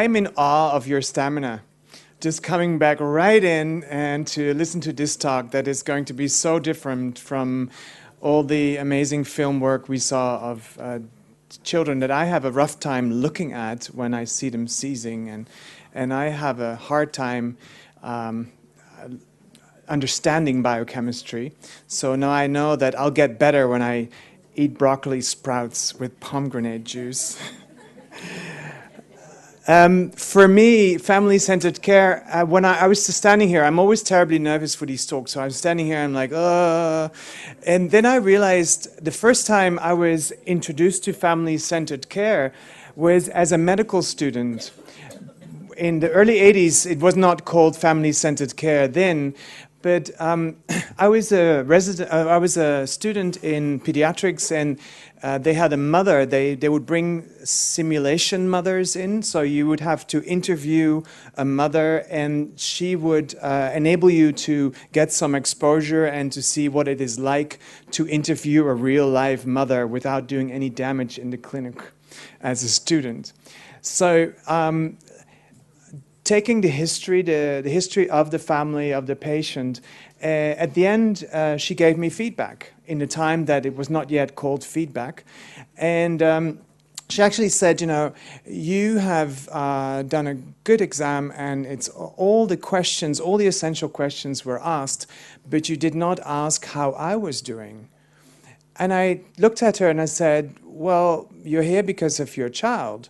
I'm in awe of your stamina. Just coming back right in and to listen to this talk that is going to be so different from all the amazing film work we saw of children that I have a rough time looking at when I see them seizing, and I have a hard time understanding biochemistry. So now I know that I'll get better when I eat broccoli sprouts with pomegranate juice. For me, family-centered care, when I was just standing here, I'm always terribly nervous for these talks, so I'm standing here, I'm like, and then I realized the first time I was introduced to family-centered care was as a medical student. In the early 80s, it was not called family-centered care then, but I was a student in pediatrics, and they had a mother. They would bring simulation mothers in, so you would have to interview a mother, and she would enable you to get some exposure and to see what it is like to interview a real live mother without doing any damage in the clinic as a student. So taking the history of the family, of the patient, at the end, she gave me feedback in the time that it was not yet called feedback. And she actually said, you know, you have done a good exam, and it's all the questions, all the essential questions were asked, but you did not ask how I was doing. And I looked at her and I said, well, you're here because of your child.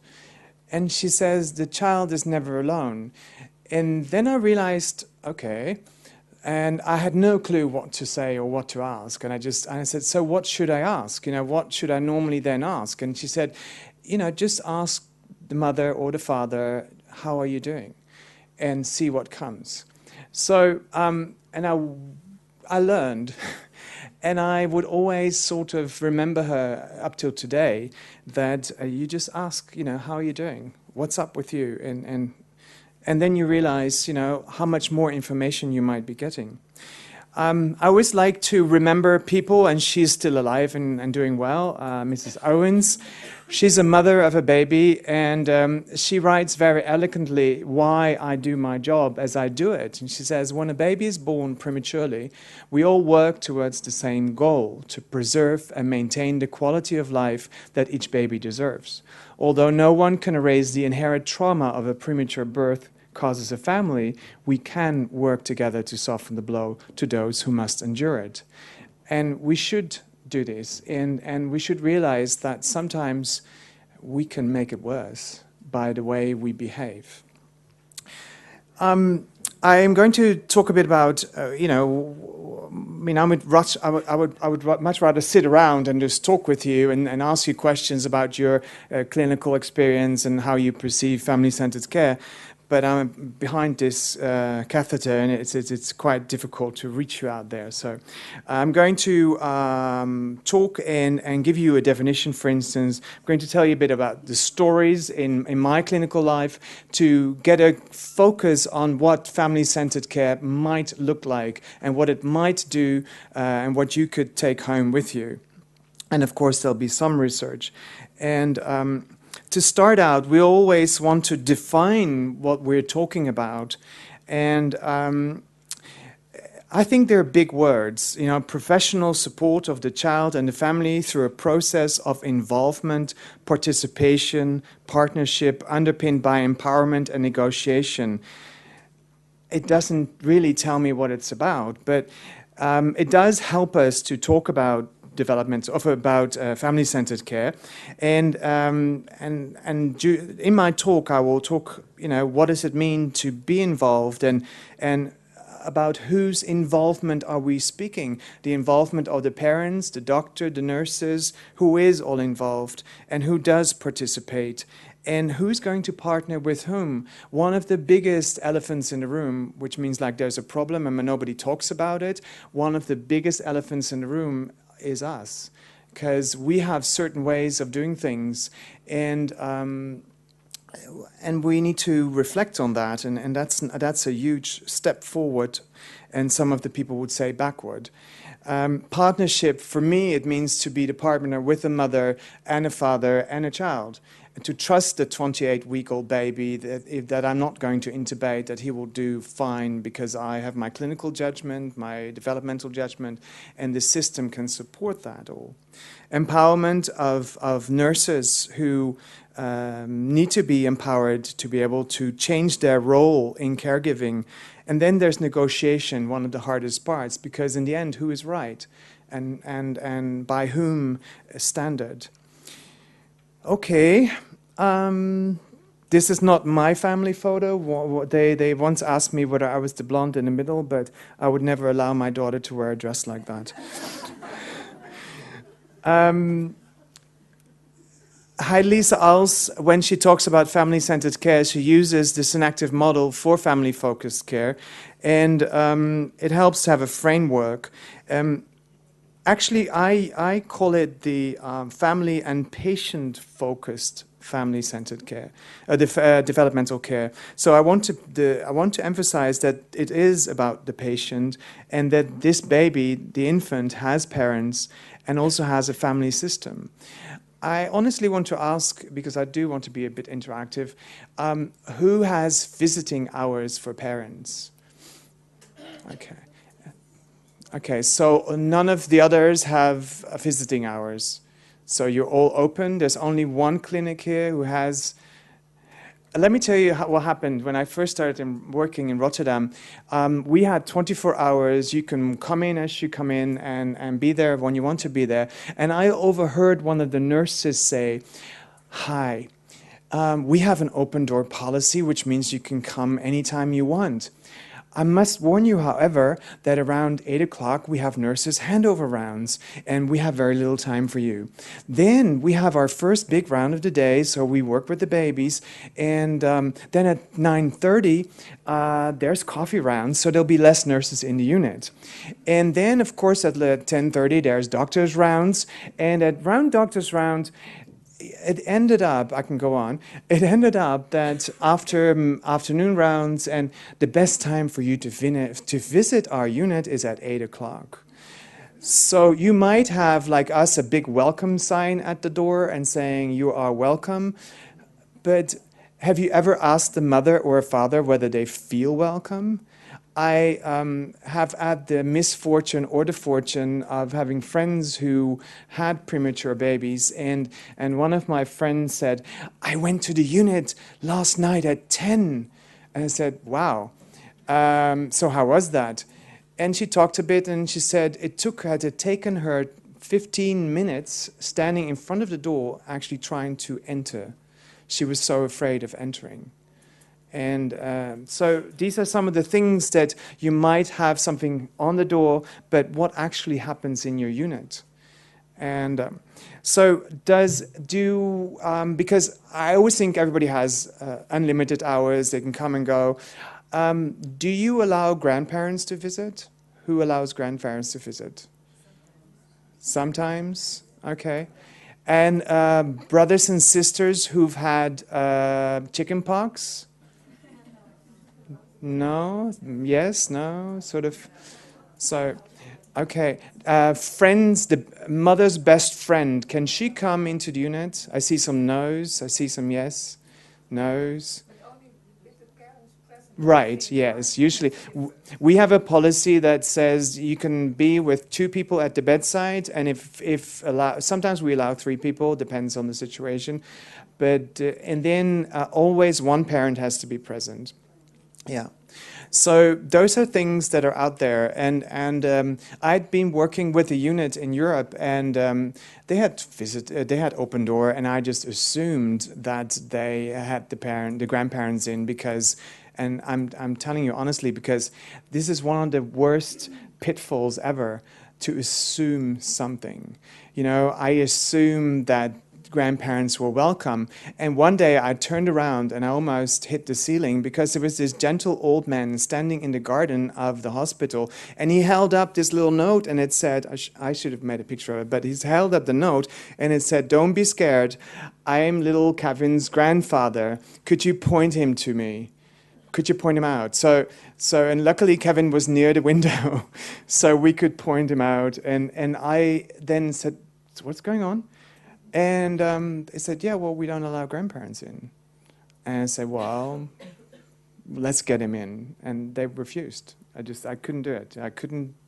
And she says, the child is never alone. And then I realized, okay, and I had no clue what to say or what to ask. And I said, so what should I ask? You know, what should I normally then ask? And she said, you know, just ask the mother or the father, how are you doing? And see what comes. So, and I learned. And I would always sort of remember her up till today that you just ask, you know, how are you doing? What's up with you? And then you realize, you know, how much more information you might be getting. I always like to remember people, and she's still alive and doing well, Mrs. Owens. She's a mother of a baby, and she writes very eloquently why I do my job as I do it. And she says, when a baby is born prematurely, we all work towards the same goal, to preserve and maintain the quality of life that each baby deserves. Although no one can erase the inherent trauma of a premature birth causes a family, we can work together to soften the blow to those who must endure it. And we should do this, and we should realize that sometimes we can make it worse by the way we behave. I am going to talk a bit about, you know, I mean, I would much rather sit around and just talk with you and ask you questions about your clinical experience and how you perceive family-centered care. But I'm behind this catheter, and it's quite difficult to reach you out there. So I'm going to talk and give you a definition. For instance, I'm going to tell you a bit about the stories in my clinical life to get a focus on what family-centered care might look like and what it might do and what you could take home with you. And of course, there'll be some research. And to start out, we always want to define what we're talking about. And I think they're big words, you know, professional support of the child and the family through a process of involvement, participation, partnership, underpinned by empowerment and negotiation. It doesn't really tell me what it's about, but it does help us to talk about developments about family-centered care, and in my talk I will talk, you know, what does it mean to be involved, and about whose involvement are we speaking? The involvement of the parents, the doctor, the nurses, who is all involved and who does participate, and who's going to partner with whom. One of the biggest elephants in the room, which means like there's a problem and nobody talks about it, one of the biggest elephants in the room is us, because we have certain ways of doing things, and we need to reflect on that, and that's a huge step forward, and some of the people would say backward. Partnership, for me, it means to be the partner with a mother and a father and a child. to trust the 28-week-old baby that I'm not going to intubate, that he will do fine because I have my clinical judgment, my developmental judgment, and the system can support that all. Empowerment of nurses who need to be empowered to be able to change their role in caregiving. And then there's negotiation, one of the hardest parts, because in the end, who is right? And by whom standard? Okay, this is not my family photo. They once asked me whether I was the blonde in the middle, but I would never allow my daughter to wear a dress like that. Heidlise Als, when she talks about family-centered care, she uses the synactive model for family-focused care, and it helps to have a framework. Actually, I call it the family and patient-focused family-centered care, developmental care. So I want to emphasize that it is about the patient, and that this baby, the infant, has parents and also has a family system. I honestly want to ask, because I do want to be a bit interactive, who has visiting hours for parents? Okay. Okay, so none of the others have visiting hours. So you're all open. There's only one clinic here who has... Let me tell you what happened when I first started working in Rotterdam. We had 24 hours. You can come in as you come in and be there when you want to be there. And I overheard one of the nurses say, "Hi, we have an open door policy, which means you can come anytime you want. I must warn you, however, that around 8 o'clock we have nurses handover rounds, and we have very little time for you. Then we have our first big round of the day, so we work with the babies, and then at 9:30 there's coffee rounds, so there'll be less nurses in the unit. And then, of course, at 10:30 there's doctor's rounds, and at round doctor's round, it ended up, I can go on, it ended up that after afternoon rounds, and the best time for you to visit our unit is at 8 o'clock. So you might have, like us, a big welcome sign at the door and saying you are welcome, but have you ever asked the mother or father whether they feel welcome? I have had the misfortune or the fortune of having friends who had premature babies, and one of my friends said, "I went to the unit last night at 10. And I said, "Wow, so how was that?" And she talked a bit, and she said it had taken her 15 minutes standing in front of the door actually trying to enter. She was so afraid of entering. And so these are some of the things that you might have something on the door, but what actually happens in your unit. And so because I always think everybody has unlimited hours, they can come and go. Do you allow grandparents to visit? Who allows grandparents to visit? Sometimes? Okay. And brothers and sisters who've had chicken pox? No? Yes? No? Sort of. So, okay. Friends, the mother's best friend, can she come into the unit? I see some no's. I see some yes. No's. But only with the parents present. Right, yes. Usually. We have a policy that says you can be with 2 people at the bedside, and sometimes we allow 3 people, depends on the situation. But, and then always one parent has to be present. Yeah, so those are things that are out there, and I'd been working with a unit in Europe, and they had open door, and I just assumed that they had the grandparents in because, and I'm telling you honestly, because this is one of the worst pitfalls ever, to assume something. You know, I assume that grandparents were welcome. And one day I turned around and I almost hit the ceiling because there was this gentle old man standing in the garden of the hospital, and he held up this little note, and it said, I should have made a picture of it, but he's held up the note and it said, "Don't be scared. I am little Kevin's grandfather. Could you point him to me? Could you point him out?" So and luckily Kevin was near the window, so we could point him out. And I then said, "So what's going on?" And they said, yeah, well, we don't allow grandparents in. And I said, well, let's get him in. And they refused. I couldn't do it.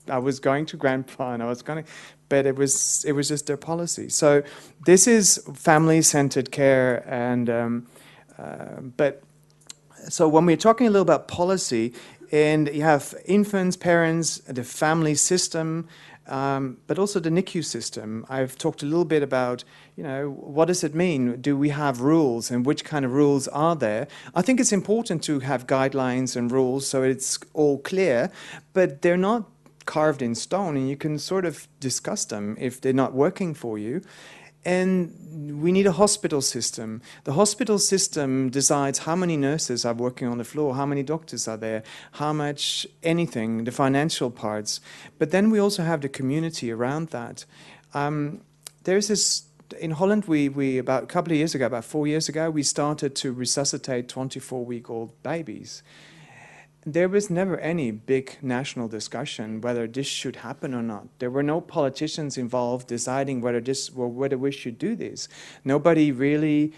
I was going to grandpa and I was going to, but it was just their policy. So this is family-centered care. And, but so when we're talking a little about policy, and you have infants, parents, the family system, but also the NICU system. I've talked a little bit about, what does it mean? Do we have rules, and which kind of rules are there? I think it's important to have guidelines and rules so it's all clear, but they're not carved in stone, and you can sort of discuss them if they're not working for you. And we need a hospital system. The hospital system decides how many nurses are working on the floor, how many doctors are there, how much anything, the financial parts. But then we also have the community around that. There's this, in Holland, we about a couple of years ago, about 4 years ago, we started to resuscitate 24-week-old babies. There was never any big national discussion whether this should happen or not. There were no politicians involved deciding whether we should do this. Nobody really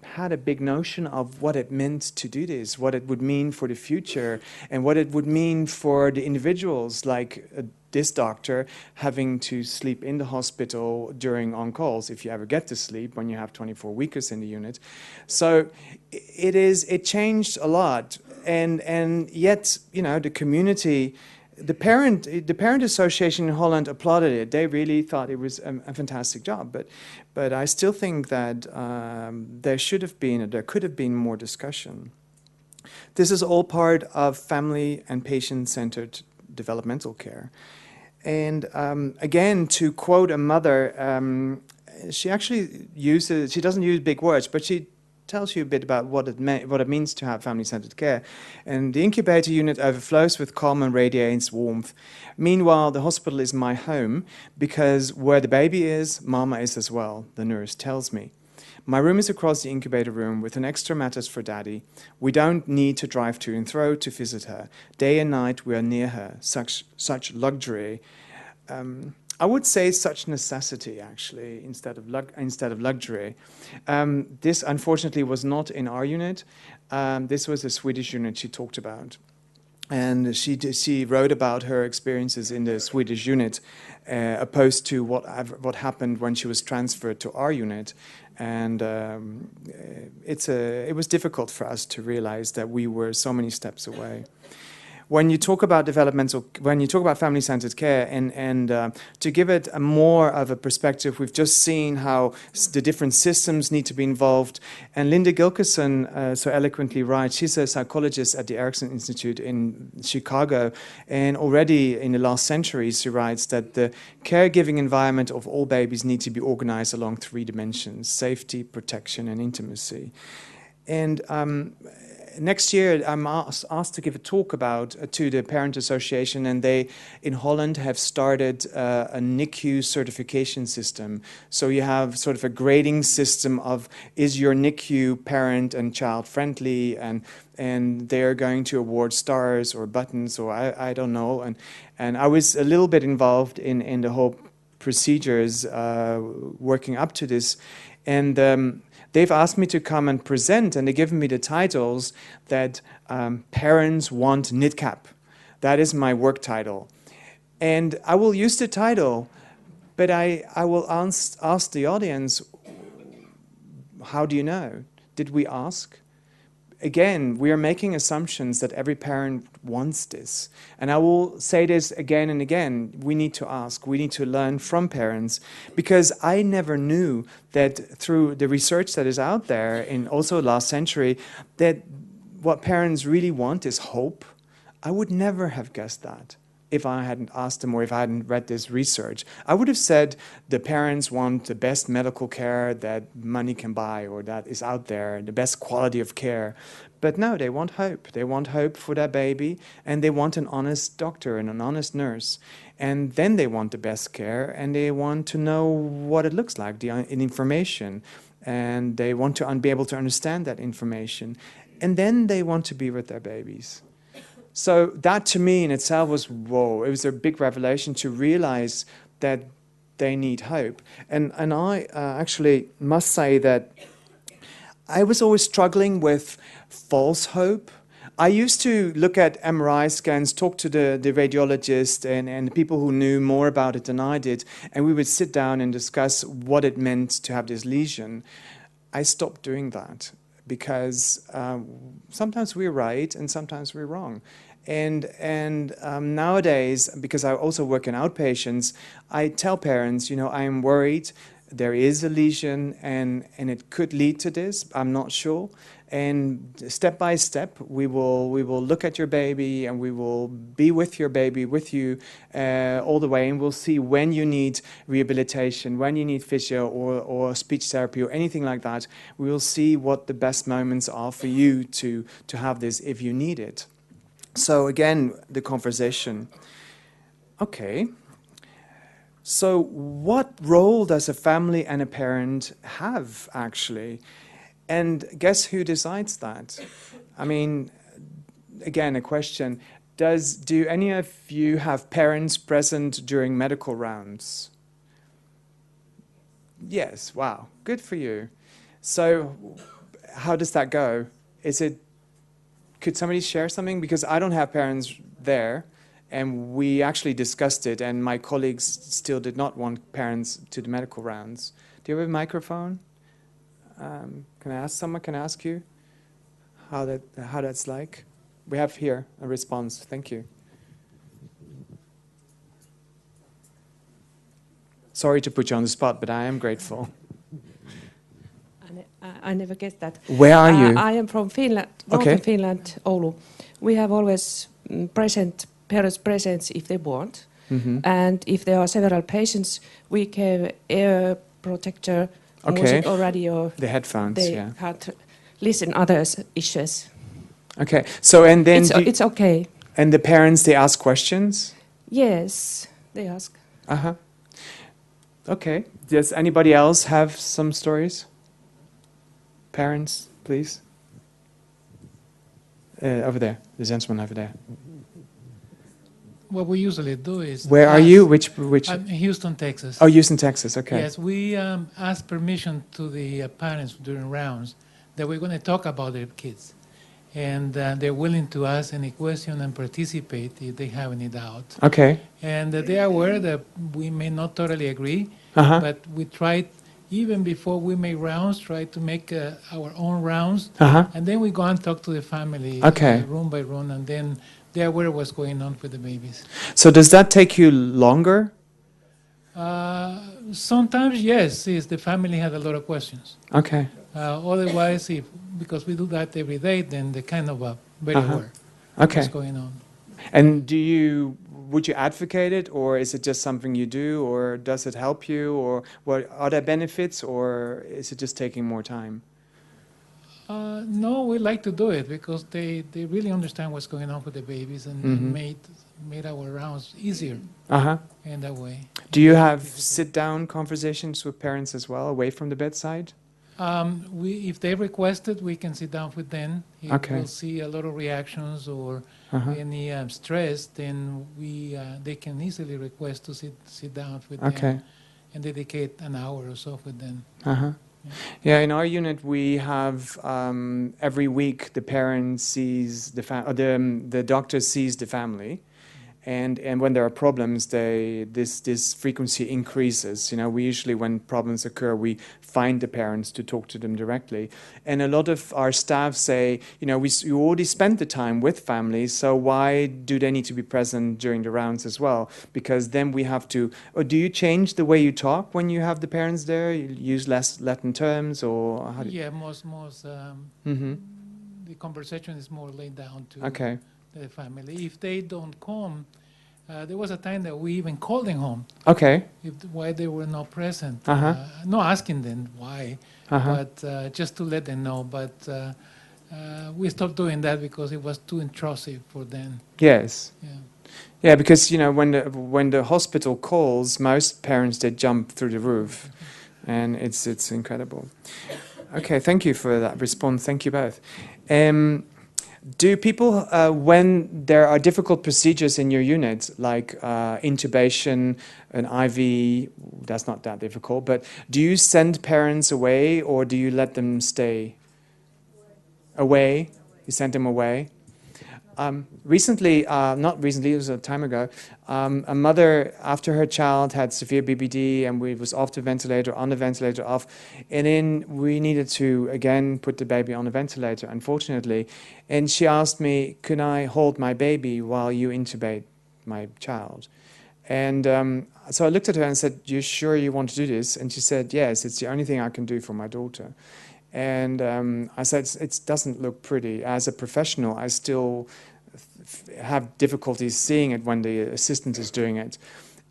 had a big notion of what it meant to do this, what it would mean for the future, and what it would mean for the individuals, like this doctor having to sleep in the hospital during on-calls, if you ever get to sleep when you have 24 weekers in the unit. So it changed a lot. And yet, the community, the parent association in Holland applauded it. They really thought it was a fantastic job. But I still think that there could have been more discussion. This is all part of family and patient-centered developmental care. And again, to quote a mother, she doesn't use big words, but she tells you a bit about what it means to have family-centered care. And the incubator unit overflows with calm and radiates warmth. Meanwhile, the hospital is my home because where the baby is, mama is as well, the nurse tells me. My room is across the incubator room with an extra mattress for daddy. We don't need to drive to and fro to visit her. Day and night we are near her. Such luxury. I would say such necessity, actually, instead of luxury. This, unfortunately, was not in our unit. This was a Swedish unit she talked about. And she wrote about her experiences in the Swedish unit, opposed to what happened when she was transferred to our unit. And it was difficult for us to realize that we were so many steps away. When you talk about family-centered care, and to give it a more of a perspective, we've just seen how the different systems need to be involved. And Linda Gilkison so eloquently writes, she's a psychologist at the Erickson Institute in Chicago, and already in the last century she writes that the caregiving environment of all babies needs to be organized along 3 dimensions: safety, protection, and intimacy. And next year, I'm asked to give a talk to the Parent Association, and they, in Holland, have started a NICU certification system. So you have sort of a grading system of, is your NICU parent and child friendly, and they're going to award stars or buttons, or I don't know. And I was a little bit involved in the whole procedures working up to this. And they've asked me to come and present, and they've given me the titles that Parents Want NIDCAP. That is my work title. And I will use the title, but I will ask the audience, how do you know? Did we ask? Again, we are making assumptions that every parent wants this. And I will say this again and again. We need to ask. We need to learn from parents. Because I never knew that through the research that is out there, in also last century, that what parents really want is hope. I would never have guessed that if I hadn't asked them or if I hadn't read this research. I would have said the parents want the best medical care that money can buy or that is out there, the best quality of care. But no, they want hope. They want hope for their baby, and they want an honest doctor and an honest nurse. And then they want the best care, and they want to know what it looks like, the information. And they want to be able to understand that information. And then they want to be with their babies. So that to me in itself was, whoa, it was a big revelation to realize that they need hope. And I actually must say that I was always struggling with false hope. I used to look at MRI scans, talk to the radiologist and the people who knew more about it than I did, and we would sit down and discuss what it meant to have this lesion. I stopped doing that because sometimes we're right and sometimes we're wrong. And nowadays, because I also work in outpatients, I tell parents, you know, I'm worried. There is a lesion and it could lead to this. I'm not sure. And step by step, we will look at your baby and we will be with your baby, with you all the way, and we'll see when you need rehabilitation, when you need physio or speech therapy or anything like that. We will see what the best moments are for you to have this if you need it. So again, the conversation. Okay. So what role does a family and a parent have, actually? And guess who decides that? I mean, again, a question. Do any of you have parents present during medical rounds? Yes, wow, good for you. So how does that go? Could somebody share something? Because I don't have parents there, and we actually discussed it, and my colleagues still did not want parents to the medical rounds. Do you have a microphone? Can I ask someone? Can I ask you how that's like? We have here a response. Thank you. Sorry to put you on the spot, but I am grateful. I never guessed that. Where are you? I am from Finland, northern Finland, Oulu. We have always parents present if they want. Mm-hmm. And if there are several patients, we have ear protector, music or radio. The headphones, they can't listen others' issues. Okay, so and then... It's okay. And the parents, they ask questions? Yes, they ask. Uh-huh. Okay. Does anybody else have some stories? Parents, please. Over there. The gentleman over there. What we usually do is... Where are you? Which? I'm in Houston, Texas. Oh, Houston, Texas. Okay. Yes, we ask permission to the parents during rounds that we're going to talk about their kids. And they're willing to ask any question and participate if they have any doubt. Okay. And they are aware that we may not totally agree, but we try, even before we make rounds, try to make our own rounds. And then we go and talk to the family room by room, and then they're aware of what's going on with the babies. So does that take you longer? Sometimes, yes, if the family has a lot of questions. Okay. Otherwise, because we do that every day, then they kind of very aware of what's going on. And would you advocate it, or is it just something you do, or does it help you, or what are there benefits, or is it just taking more time? No, we like to do it because they really understand what's going on with the babies and made our rounds easier in that way. Do you have sit-down conversations with parents as well, away from the bedside? If they request it, we can sit down with them. If we'll see a lot of reactions or any stress, then they can easily request to sit down with them and dedicate an hour or so with them. Yeah, in our unit we have every week the parent sees the doctor sees the family, and when there are problems, this frequency increases. You know, we usually, when problems occur, we find the parents to talk to them directly. And a lot of our staff say, you know, we already spent the time with families, so why do they need to be present during the rounds as well? Because then we have to. Or do you change the way you talk when you have the parents there? You use less Latin terms, or how do you... Yeah, most. The conversation is more laid down to the family. If they don't come, there was a time that we even called them home. Why they were not present. Not asking them why, but just to let them know. But we stopped doing that because it was too intrusive for them. Yes. Yeah, because you know when the hospital calls, most parents they jump through the roof, and it's incredible. Okay, thank you for that response. Thank you both. Do people, when there are difficult procedures in your unit, like intubation, an IV, that's not that difficult, but do you send parents away or do you let them stay? Away? You send them away? Recently, not recently, it was a time ago, a mother, after her child had severe BBD and we was off the ventilator, on the ventilator, off, and then we needed to, again, put the baby on the ventilator, unfortunately. And she asked me, can I hold my baby while you intubate my child? And so I looked at her and said, you sure you want to do this? And she said, yes, it's the only thing I can do for my daughter. And I said, it doesn't look pretty. As a professional, I still have difficulties seeing it when the assistant is doing it.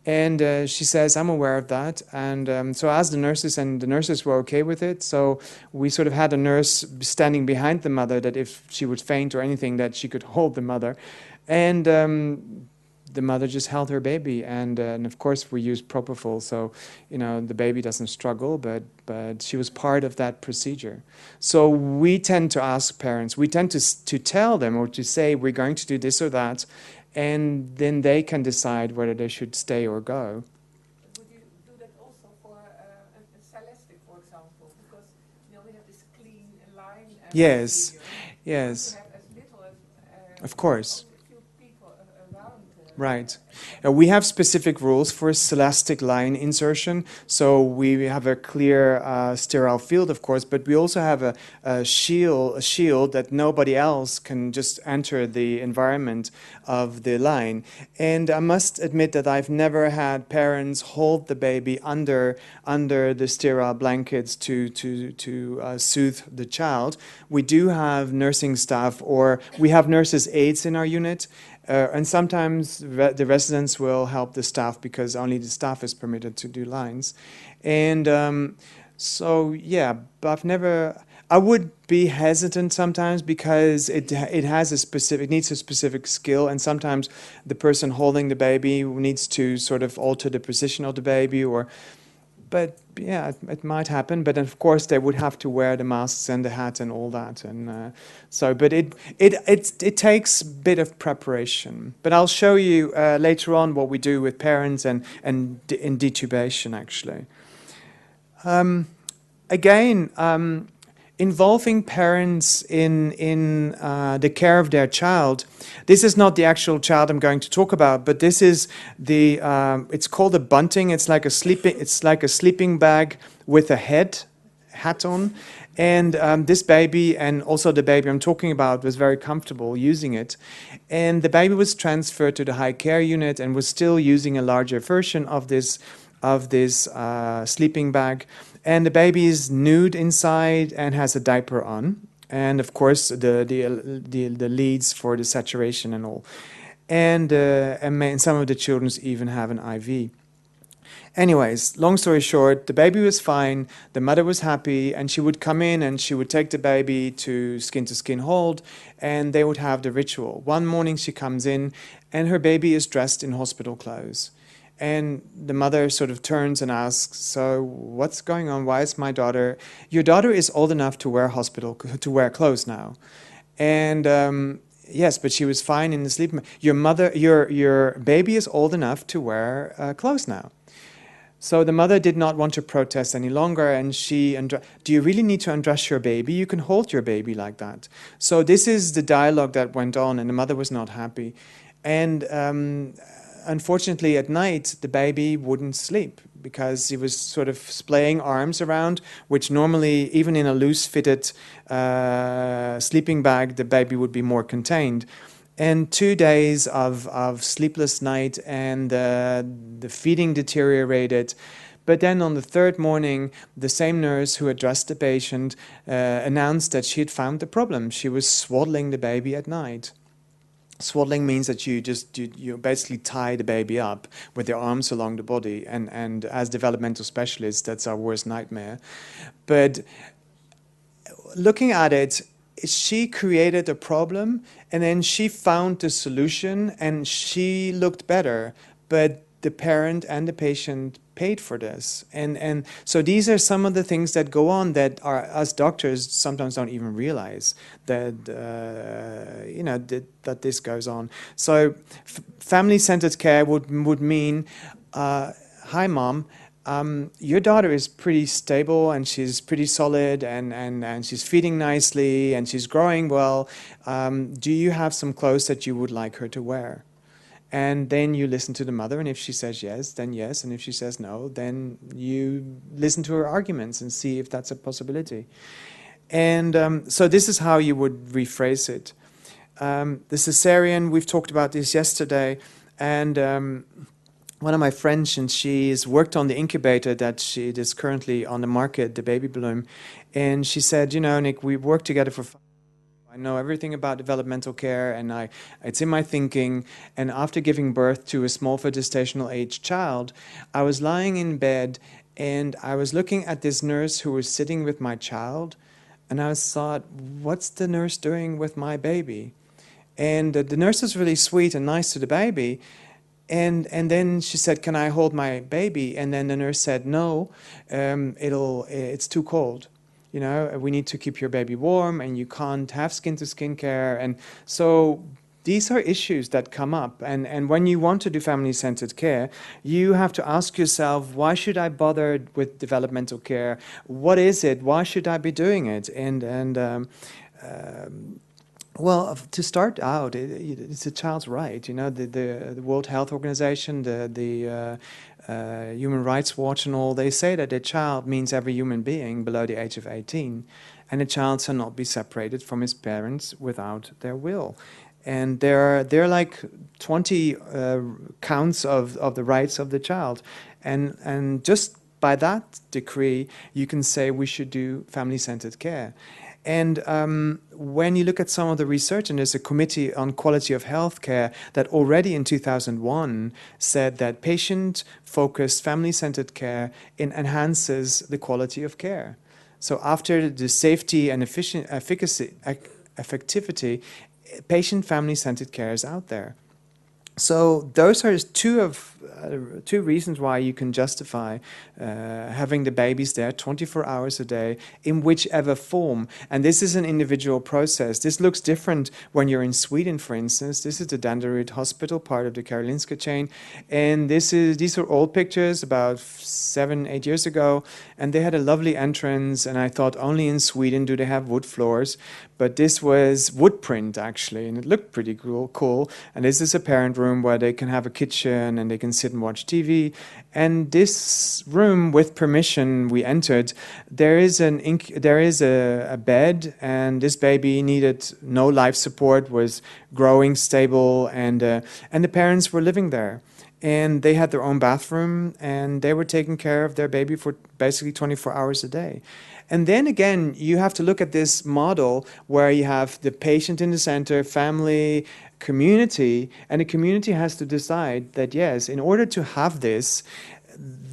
And she says, I'm aware of that. And so I asked the nurses, and the nurses were okay with it. So we sort of had a nurse standing behind the mother that if she would faint or anything, that she could hold the mother. And the mother just held her baby, and of course we used propofol, so the baby doesn't struggle, but she was part of that procedure. So we tend to ask parents, we tend to tell them or to say we're going to do this or that, and then they can decide whether they should stay or go. Would you do that also for a celestic, for example, because we have this clean line? Yes, procedure. yes. To have as little as of course. Around. Right. We have specific rules for celastic line insertion. So we have a clear sterile field, of course, but we also have a shield that nobody else can just enter the environment of the line. And I must admit that I've never had parents hold the baby under the sterile blankets to soothe the child. We do have nursing staff, or we have nurses' aides in our unit. And sometimes the residents will help the staff because only the staff is permitted to do lines. And so, yeah, but I would be hesitant sometimes because it needs a specific skill, and sometimes the person holding the baby needs to sort of alter the position of the baby, but yeah, it might happen. But of course, they would have to wear the masks and the hat and all that. And but it takes a bit of preparation. But I'll show you later on what we do with parents and in detubation, actually. Again, involving parents in the care of their child. This is not the actual child I'm going to talk about, but this is the. It's called a bunting. It's like a sleeping bag with a hat on, and this baby and also the baby I'm talking about was very comfortable using it, and the baby was transferred to the high care unit and was still using a larger version of this sleeping bag. And the baby is nude inside and has a diaper on, and of course the leads for the saturation and all, and some of the children even have an IV. Anyways, long story short, the baby was fine, the mother was happy, and she would come in and she would take the baby to skin hold, and they would have the ritual. One morning she comes in, and her baby is dressed in hospital clothes. And the mother sort of turns and asks, so what's going on? Why is your daughter is old enough to wear clothes now. And yes, but she was fine in the sleep. Your baby is old enough to wear clothes now. So the mother did not want to protest any longer, and do you really need to undress your baby? You can hold your baby like that. So this is the dialogue that went on, and the mother was not happy. And unfortunately, at night, the baby wouldn't sleep because he was sort of splaying arms around, which normally, even in a loose-fitted sleeping bag, the baby would be more contained. And 2 days of sleepless night, and the feeding deteriorated. But then on the third morning, the same nurse who addressed the patient announced that she had found the problem. She was swaddling the baby at night. Swaddling means that you basically tie the baby up with your arms along the body, and as developmental specialists, that's our worst nightmare. But looking at it, she created a problem, and then she found the solution, and she looked better. But the parent and the patient paid for this. And so these are some of the things that go on that are, us doctors sometimes don't even realize that, that this goes on. So family-centered care would mean, hi mom, your daughter is pretty stable and she's pretty solid and she's feeding nicely and she's growing well. Do you have some clothes that you would like her to wear? And then you listen to the mother, and if she says yes, then yes, and if she says no, then you listen to her arguments and see if that's a possibility. And so this is how you would rephrase it. The cesarean, we've talked about this yesterday, and one of my friends, and she's worked on the incubator that is currently on the market, the baby bloom, and she said, Nick, we've worked together for 5 years. I know everything about developmental care, and it's in my thinking. And after giving birth to a small for gestational age child, I was lying in bed, and I was looking at this nurse who was sitting with my child, and I thought, what's the nurse doing with my baby? And the nurse was really sweet and nice to the baby. And then she said, can I hold my baby? And then the nurse said, no, it's too cold. We need to keep your baby warm, and you can't have skin-to-skin care. And so these are issues that come up. And when you want to do family-centered care, you have to ask yourself, why should I bother with developmental care? What is it? Why should I be doing it? Well, to start out, it's a child's right. The World Health Organization, the Human Rights Watch and all, they say that a child means every human being below the age of 18, and a child shall not be separated from his parents without their will. And there are like 20 counts of the rights of the child. And just by that decree, you can say we should do family-centered care. And when you look at some of the research, and there's a committee on quality of healthcare that already in 2001 said that patient-focused, family-centered care enhances the quality of care. So after the safety and effectivity, patient family-centered care is out there. So those are two reasons why you can justify having the babies there 24 hours a day in whichever form. And this is an individual process. This looks different when you're in Sweden, for instance. This is the Danderyd Hospital, part of the Karolinska chain. And these are old pictures about 7-8 years ago. And they had a lovely entrance. And I thought, only in Sweden do they have wood floors. But this was wood print, actually. And it looked pretty cool. And this is a parent room where they can have a kitchen and they can sit and watch TV. And this room, with permission, we entered. There is a bed, and this baby needed no life support, was growing stable, and the parents were living there. And they had their own bathroom, and they were taking care of their baby for basically 24 hours a day. And then again, you have to look at this model where you have the patient in the center, family, community, and the community has to decide that, yes, in order to have this,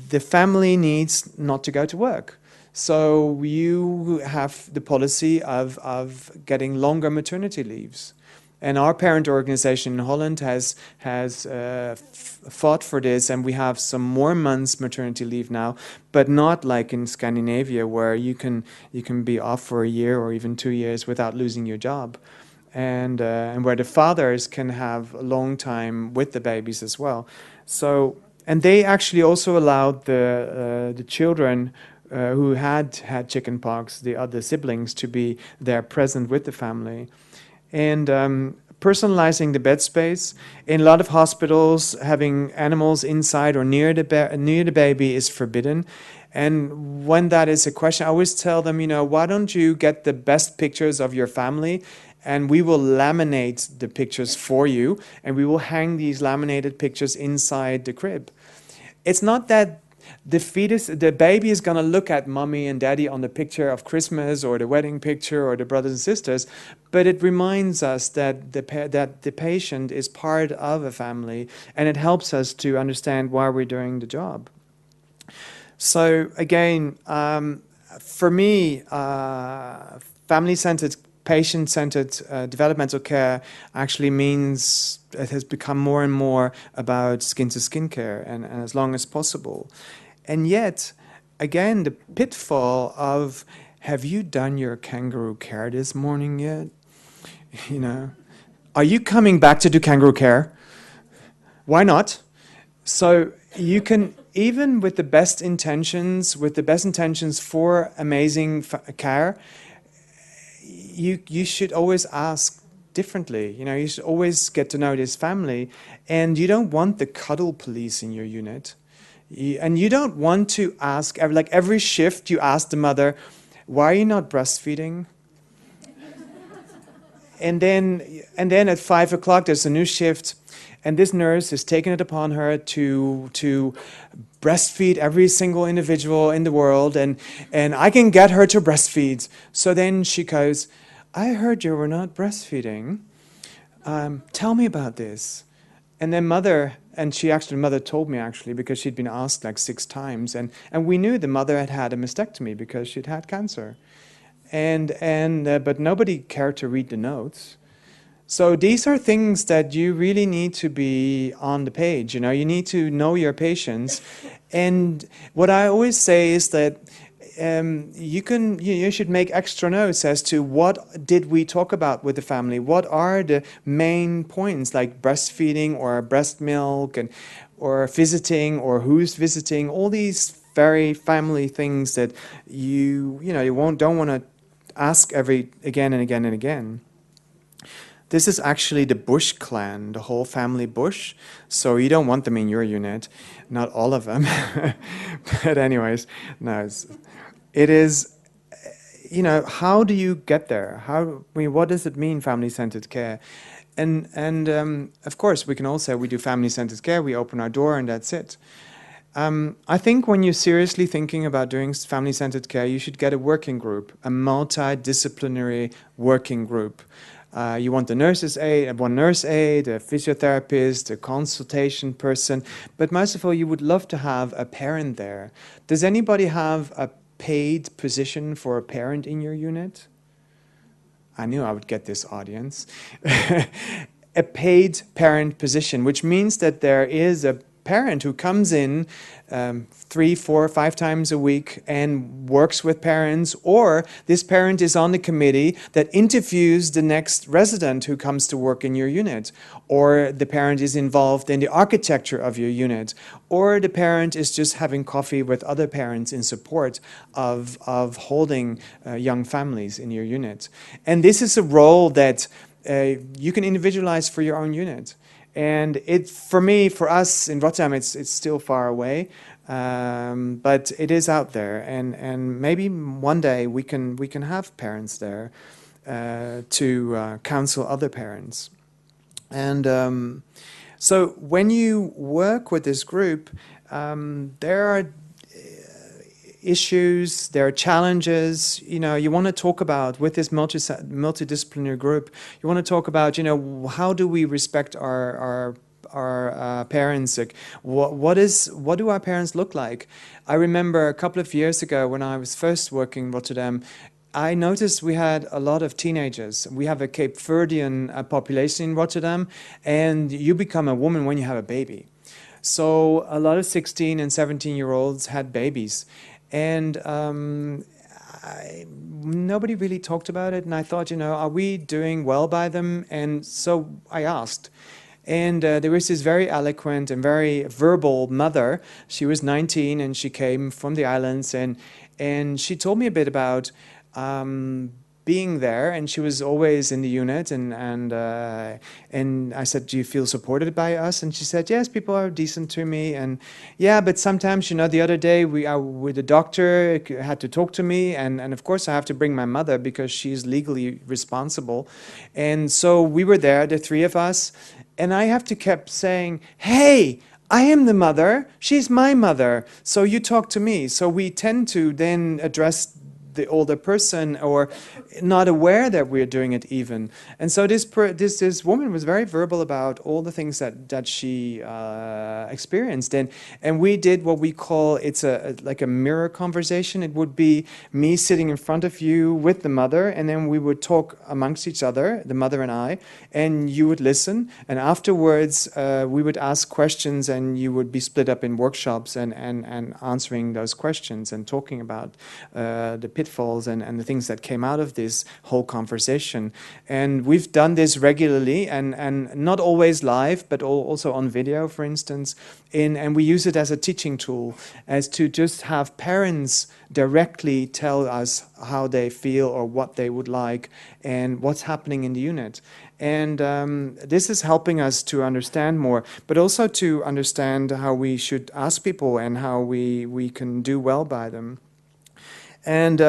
the family needs not to go to work. So you have the policy of getting longer maternity leaves. And our parent organization in Holland has fought for this, and we have some more months maternity leave now, but not like in Scandinavia, where you can be off for a year or even 2 years without losing your job, and where the fathers can have a long time with the babies as well. So, and they actually also allowed the children who had chickenpox, the other siblings, to be there present with the family. And personalizing the bed space. In a lot of hospitals, having animals inside or near the baby is forbidden. And when that is a question, I always tell them, why don't you get the best pictures of your family, and we will laminate the pictures for you, and we will hang these laminated pictures inside the crib. It's not that the baby is going to look at mommy and daddy on the picture of Christmas or the wedding picture or the brothers and sisters, but it reminds us that the patient is part of a family, and it helps us to understand why we're doing the job. So again, for me, family-centered patient-centered developmental care actually means it has become more and more about skin-to-skin care and as long as possible. And yet, again, the pitfall of, have you done your kangaroo care this morning yet? You know, are you coming back to do kangaroo care? Why not? So you can, even with the best intentions for amazing care, you should always ask differently. You know, you should always get to know this family, and you don't want the cuddle police in your unit. And you don't want to ask, like every shift you ask the mother, why are you not breastfeeding? and then at 5 o'clock there's a new shift, and this nurse has taken it upon her to breastfeed every single individual in the world, and I can get her to breastfeed. So then she goes, I heard you were not breastfeeding. Tell me about this. And then mother told me actually, because she'd been asked like 6 times, and we knew the mother had a mastectomy because she'd had cancer. But nobody cared to read the notes. So these are things that you really need to be on the page. You know, you need to know your patients. And what I always say is that you should make extra notes as to what did we talk about with the family. What are the main points, like breastfeeding or breast milk, or visiting, or who's visiting. All these very family things that you don't want to ask again and again and again. This is actually the Bush clan, the whole family Bush. So you don't want them in your unit, not all of them. But anyways, no, it is, how do you get there? What does it mean, family-centered care? And of course, we can all say we do family-centered care, we open our door and that's it. I think when you're seriously thinking about doing family-centered care, you should get a working group, a multidisciplinary working group. You want the nurse's aide, one nurse aide, a physiotherapist, a consultation person, but most of all, you would love to have a parent there. Does anybody have a paid position for a parent in your unit? I knew I would get this audience. A paid parent position, which means that there is a parent who comes in 3, 4, 5 times a week and works with parents, or this parent is on the committee that interviews the next resident who comes to work in your unit, or the parent is involved in the architecture of your unit, or the parent is just having coffee with other parents in support of holding young families in your unit. And this is a role that you can individualize for your own unit. And for us in Rotterdam, it's still far away, but it is out there, and maybe one day we can have parents there to counsel other parents. And so when you work with this group, there are issues, there are challenges, you want to talk about with this multidisciplinary group. You want to talk about, how do we respect our parents? Like, what do our parents look like? I remember a couple of years ago when I was first working in Rotterdam, I noticed we had a lot of teenagers. We have a Cape Verdean population in Rotterdam, and you become a woman when you have a baby. So a lot of 16 and 17-year-olds had babies. And nobody really talked about it, and I thought, are we doing well by them? And so I asked. And there was this very eloquent and very verbal mother. She was 19, and she came from the islands, and she told me a bit about being there, and she was always in the unit, and I said, do you feel supported by us? And she said, yes, people are decent to me, and yeah, but sometimes, the other day we are with the doctor, had to talk to me, and of course I have to bring my mother because she's legally responsible. And so we were there, the 3 of us, and I have to keep saying, hey, I am the mother, she's my mother, so you talk to me. So we tend to then address the older person, or not aware that we're doing it even. And so this woman was very verbal about all the things that she experienced, and we did what we call, it's like a mirror conversation. It would be me sitting in front of you with the mother, and then we would talk amongst each other, the mother and I, and you would listen, and afterwards we would ask questions, and you would be split up in workshops and answering those questions and talking about the pitfalls and the things that came out of this whole conversation. And we've done this regularly, and not always live, but also on video, for instance, and we use it as a teaching tool, as to just have parents directly tell us how they feel or what they would like and what's happening in the unit. And this is helping us to understand more, but also to understand how we should ask people and how we can do well by them. And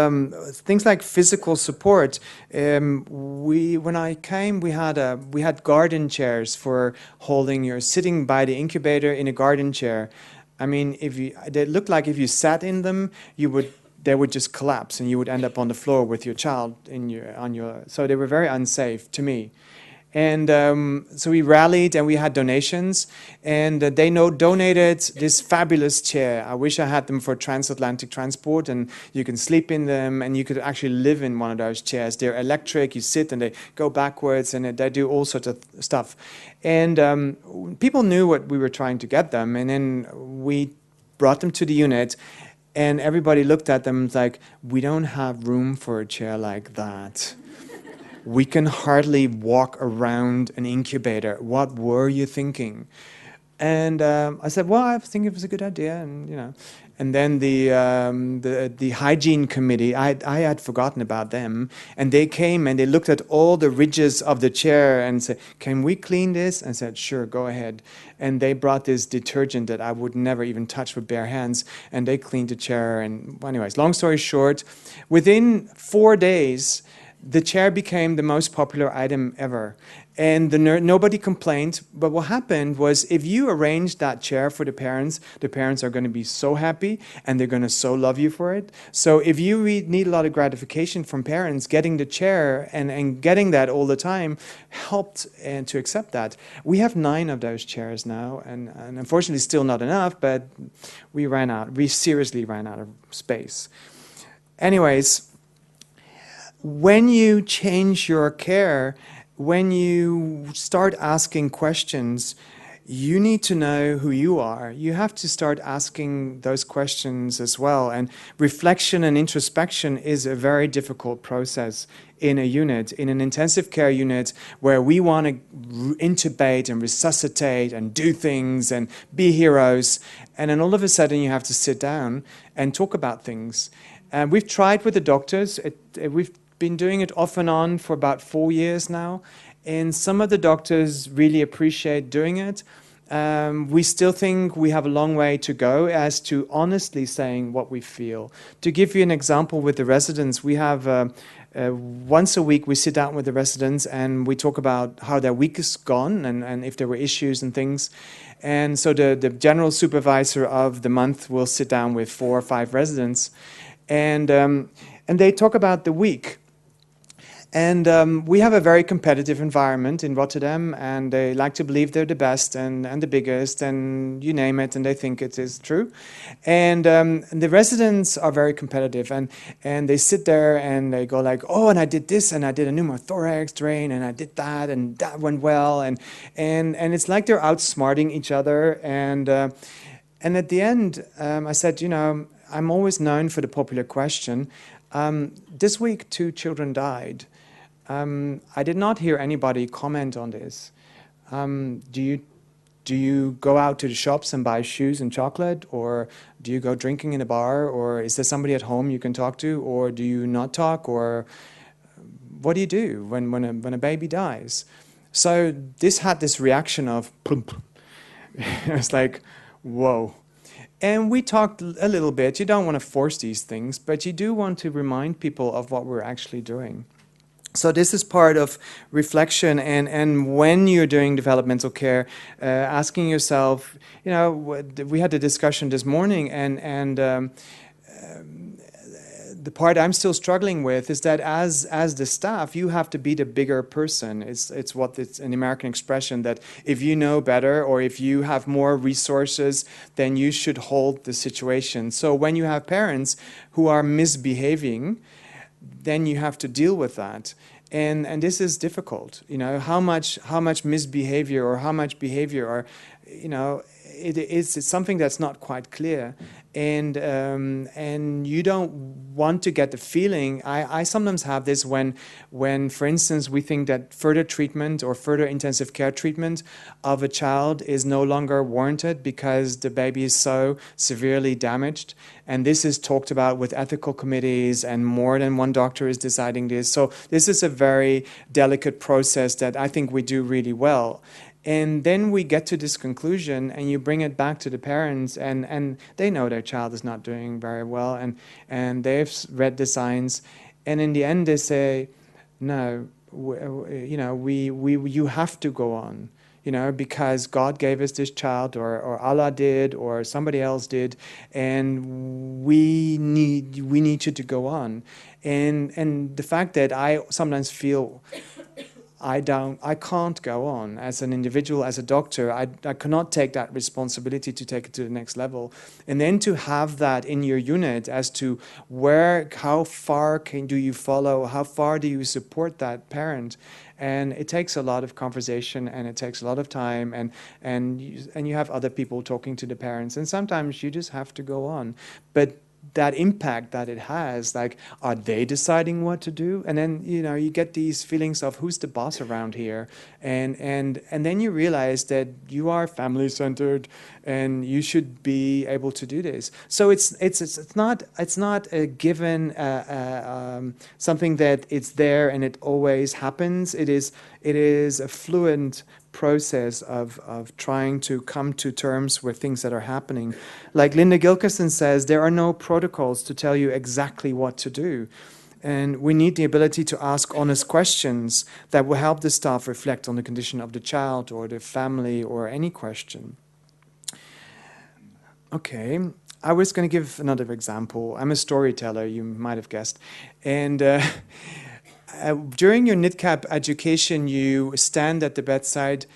things like physical support. When I came, we had garden chairs for holding. Sitting by the incubator in a garden chair. I mean, they looked like if you sat in them, they would just collapse, and you would end up on the floor with your child so they were very unsafe to me. And so we rallied, and we had donations, and they donated this fabulous chair. I wish I had them for transatlantic transport, and you can sleep in them, and you could actually live in one of those chairs. They're electric, you sit and they go backwards, and they do all sorts of stuff. And people knew what we were trying to get them, and then we brought them to the unit, and everybody looked at them like, we don't have room for a chair like that. We can hardly walk around an incubator. What were you thinking? And I said, well, I think it was a good idea, and And then the hygiene committee, I had forgotten about them, and they came and they looked at all the ridges of the chair and said, "Can we clean this?" And I said, "Sure, go ahead." And they brought this detergent that I would never even touch with bare hands, and they cleaned the chair. And anyways, long story short, within 4 days, the chair became the most popular item ever. And nobody complained, but what happened was, if you arrange that chair for the parents are going to be so happy, and they're going to so love you for it. So if you need a lot of gratification from parents, getting the chair and getting that all the time helped to accept that. We have 9 of those chairs now, and unfortunately still not enough, but we seriously ran out of space. Anyways, when you change your care, when you start asking questions, you need to know who you are. You have to start asking those questions as well. And reflection and introspection is a very difficult process in a unit, in an intensive care unit, where we want to intubate and resuscitate and do things and be heroes. And then all of a sudden you have to sit down and talk about things. And we've tried with the doctors. We've been doing it off and on for about 4 years now, and some of the doctors really appreciate doing it. We still think we have a long way to go as to honestly saying what we feel. To give you an example with the residents, we have once a week we sit down with the residents and we talk about how their week is gone and if there were issues and things. And so the general supervisor of the month will sit down with 4 or 5 residents, and they talk about the week. And we have a very competitive environment in Rotterdam, and they like to believe they're the best and the biggest, and you name it, and they think it is true. And the residents are very competitive, and they sit there and they go like, "Oh, and I did this, and I did a pneumothorax drain, and I did that, and that went well," and it's like they're outsmarting each other. And at the end, I said, I'm always known for the popular question. This week, 2 children died. I did not hear anybody comment on this. Do you go out to the shops and buy shoes and chocolate, or do you go drinking in a bar, or is there somebody at home you can talk to, or do you not talk, or what do you do when a baby dies? So this had this reaction of plump. It's like, whoa. And we talked a little bit. You don't want to force these things, but you do want to remind people of what we're actually doing. So this is part of reflection, and when you're doing developmental care, asking yourself, we had a discussion this morning, and the part I'm still struggling with is that as the staff, you have to be the bigger person. It's what it's an American expression that if you know better or if you have more resources, then you should hold the situation. So when you have parents who are misbehaving, then you have to deal with that. And this is difficult. You know, how much misbehavior or how much behavior or, you know, it's something that's not quite clear, and you don't want to get the feeling. I sometimes have this when, for instance, we think that further treatment or further intensive care treatment of a child is no longer warranted because the baby is so severely damaged, and this is talked about with ethical committees, and more than one doctor is deciding this. So this is a very delicate process that I think we do really well. And then we get to this conclusion, and you bring it back to the parents, and they know their child is not doing very well, and they've read the signs, and in the end they say, no, you know, you have to go on, you know, because God gave us this child, or Allah did, or somebody else did, and we need you to go on, and the fact that I sometimes feel I can't go on as an individual, as a doctor. I cannot take that responsibility to take it to the next level. And then to have that in your unit as to how far do you follow, how far do you support that parent? And it takes a lot of conversation, and it takes a lot of time, and you have other people talking to the parents, and sometimes you just have to go on. But that impact that it has, like, are they deciding what to do? And then, you know, you get these feelings of who's the boss around here, and then you realize that you are family-centered and you should be able to do this. So it's not a given something that it's there and it always happens. It is a fluent process of trying to come to terms with things that are happening. Like Linda Gilkerson says, there are no protocols to tell you exactly what to do. And we need the ability to ask honest questions that will help the staff reflect on the condition of the child or the family or any question. Okay, I was going to give another example. I'm a storyteller, you might have guessed. And during your NITCAP education, you stand at the bedside.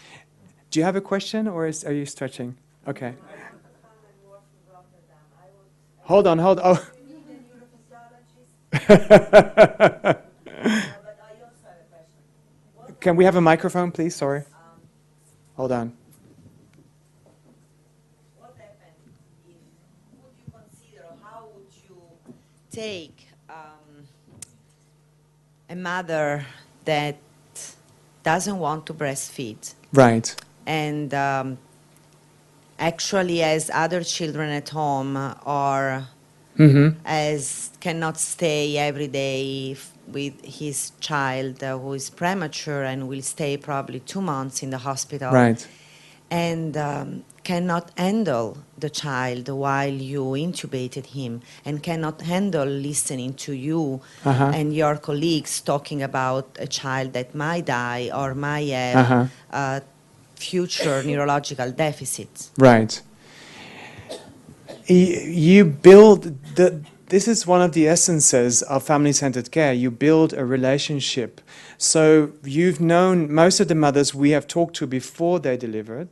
Do you have a question, or are you stretching? Okay. Hold on. Oh. Can we have a microphone, please? Sorry. Hold on. What happened if, would you consider, or how would you take a mother that doesn't want to breastfeed? Right. And actually has other children at home, or as cannot stay every day with his child who is premature and will stay probably 2 months in the hospital. Right. And cannot handle the child while you intubated him, and cannot handle listening to you and your colleagues talking about a child that might die or might have future neurological deficits. Right. You build this is one of the essences of family-centered care. You build a relationship. So you've known most of the mothers we have talked to before they delivered.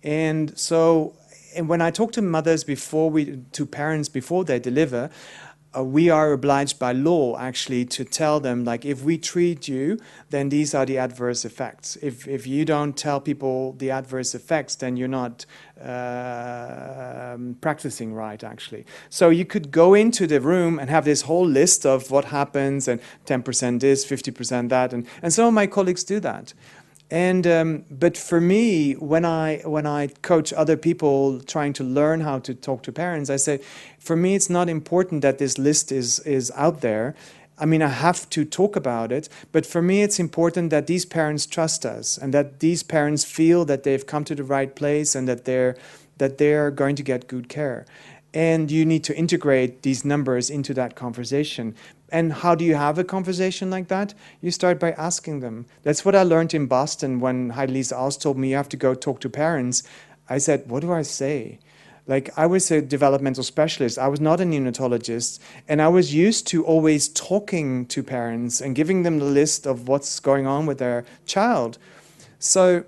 And when I talk to mothers to parents before they deliver, we are obliged by law actually to tell them, like, if we treat you, then these are the adverse effects. If you don't tell people the adverse effects, then you're not practicing right, actually. So you could go into the room and have this whole list of what happens, and 10% this, 50% that, and some of my colleagues do that. And but for me, when I coach other people trying to learn how to talk to parents, I say, for me, it's not important that this list is out there. I mean, I have to talk about it, but for me, it's important that these parents trust us, and that these parents feel that they've come to the right place, and that they're going to get good care. And you need to integrate these numbers into that conversation. And how do you have a conversation like that? You start by asking them. That's what I learned in Boston when Heidelise Aus told me you have to go talk to parents. I said, what do I say? Like, I was a developmental specialist. I was not a neonatologist. And I was used to always talking to parents and giving them the list of what's going on with their child. So,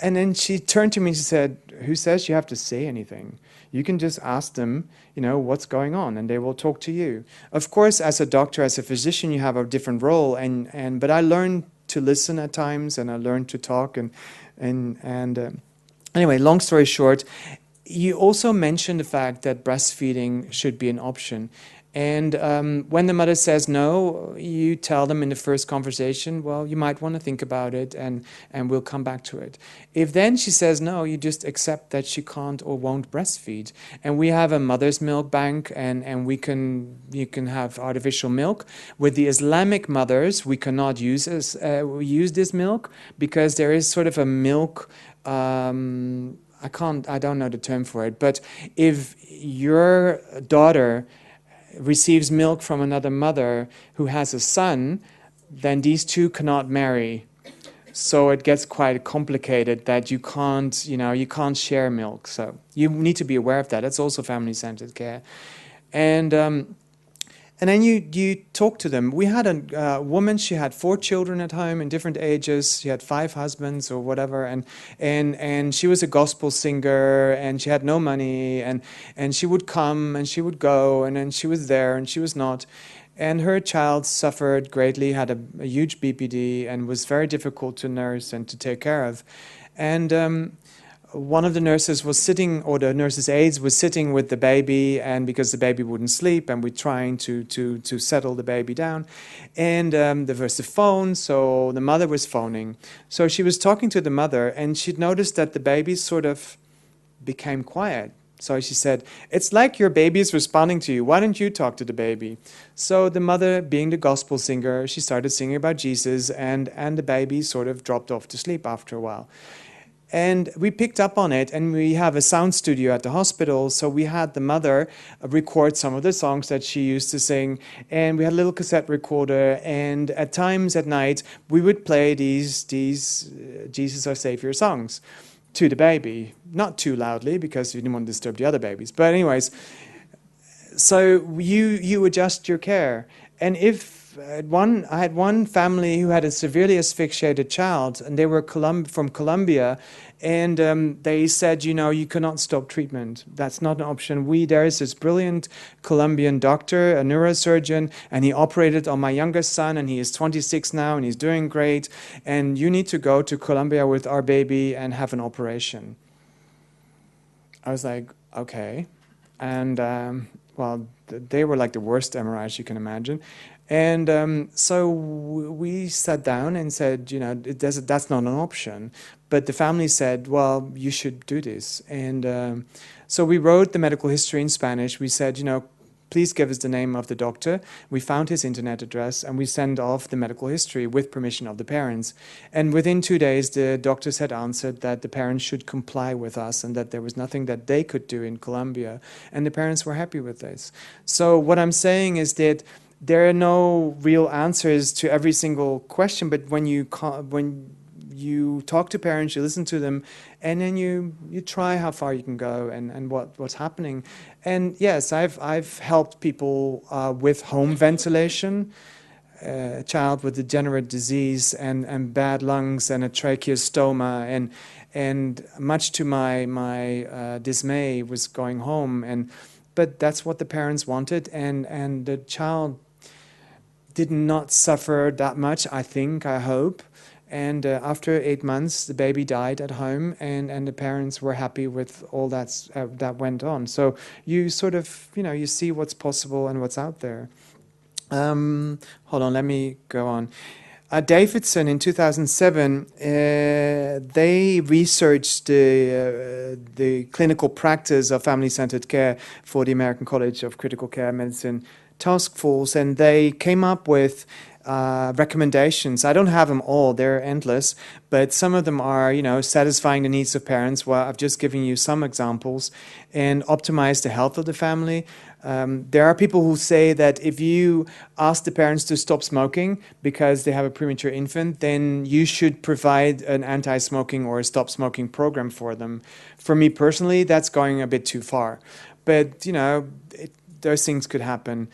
and then she turned to me and she said, who says you have to say anything? You can just ask them, you know, what's going on, and they will talk to you. Of course, as a doctor, as a physician, you have a different role. But I learned to listen at times, and I learned to talk. Anyway, long story short, you also mentioned the fact that breastfeeding should be an option. And when the mother says no, you tell them in the first conversation, well, you might want to think about it, and we'll come back to it. If then she says no, you just accept that she can't or won't breastfeed. And we have a mother's milk bank, and you can have artificial milk. With the Islamic mothers, we cannot use this milk because there is sort of a milk... I don't know the term for it, but if your daughter receives milk from another mother who has a son, then these two cannot marry. So it gets quite complicated that you can't share milk. So you need to be aware of that. That's also family-centered care. And then you talk to them. We had a woman, she had 4 children at home in different ages. She had 5 husbands or whatever. And she was a gospel singer, and she had no money. And she would come and she would go, and then she was there and she was not. And her child suffered greatly, had a huge BPD, and was very difficult to nurse and to take care of. And one of the nurses was sitting, or the nurse's aides was sitting with the baby, and because the baby wouldn't sleep, and we're trying to settle the baby down. And there was the phone, so the mother was phoning. So she was talking to the mother, and she'd noticed that the baby sort of became quiet. So she said, it's like your baby is responding to you. Why don't you talk to the baby? So the mother, being the gospel singer, she started singing about Jesus, and the baby sort of dropped off to sleep after a while. And we picked up on it, and we have a sound studio at the hospital, so we had the mother record some of the songs that she used to sing, and we had a little cassette recorder, and at times at night we would play these Jesus Our Savior songs to the baby. Not too loudly, because you didn't want to disturb the other babies. But anyways, so you adjust your care. And if I had one family who had a severely asphyxiated child, and they were from Colombia, and they said, you cannot stop treatment. That's not an option. There is this brilliant Colombian doctor, a neurosurgeon, and he operated on my youngest son, and he is 26 now, and he's doing great, and you need to go to Colombia with our baby and have an operation. I was like, okay. And, well, they were like the worst MRIs you can imagine. And so we sat down and said, that's not an option. But the family said, well, you should do this. And so we wrote the medical history in Spanish. We said, please give us the name of the doctor. We found his internet address, and we sent off the medical history with permission of the parents. And within 2 days, the doctors had answered that the parents should comply with us, and that there was nothing that they could do in Colombia. And the parents were happy with this. So what I'm saying is that there are no real answers to every single question, but when you talk to parents, you listen to them, and then you try how far you can go and what's happening. And yes, I've helped people with home ventilation, a child with degenerative disease and bad lungs and a tracheostoma, and much to my dismay was going home, but that's what the parents wanted, and the child did not suffer that much, I hope. And after 8 months, the baby died at home, and the parents were happy with all that went on. So you sort of, you see what's possible and what's out there. Hold on, let me go on. Davidson in 2007, they researched the clinical practice of family-centered care for the American College of Critical Care Medicine task force, and they came up with recommendations. I don't have them all, they're endless, but some of them are, satisfying the needs of parents. Well, I've just given you some examples, and optimize the health of the family, There are people who say that if you ask the parents to stop smoking because they have a premature infant, then you should provide an anti-smoking or a stop smoking program for them. For me personally, that's going a bit too far. But, you know, those things could happen.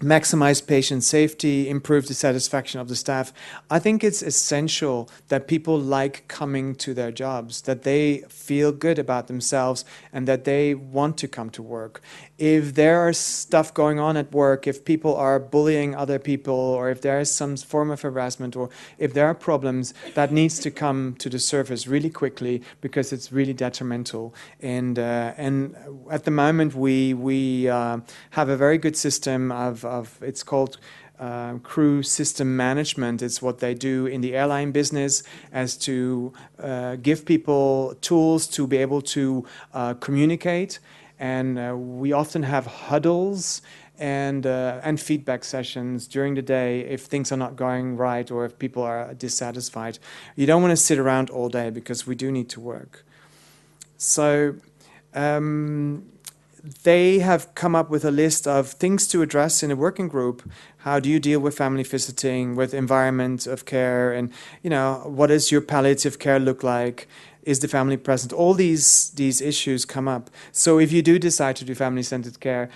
Maximize patient safety, improve the satisfaction of the staff. I think it's essential that people like coming to their jobs, that they feel good about themselves and that they want to come to work. If there is stuff going on at work, if people are bullying other people, or if there is some form of harassment, or if there are problems, that needs to come to the surface really quickly because it's really detrimental. And at the moment, we have a very good system of it's called crew system management. It's what they do in the airline business, as to give people tools to be able to communicate. And we often have huddles and feedback sessions during the day if things are not going right or if people are dissatisfied. You don't want to sit around all day because we do need to work. So they have come up with a list of things to address in a working group. How do you deal with family visiting, with environment of care, and, you know, what does your palliative care look like? Is the family present? All these issues come up. So if you do decide to do family-centered care,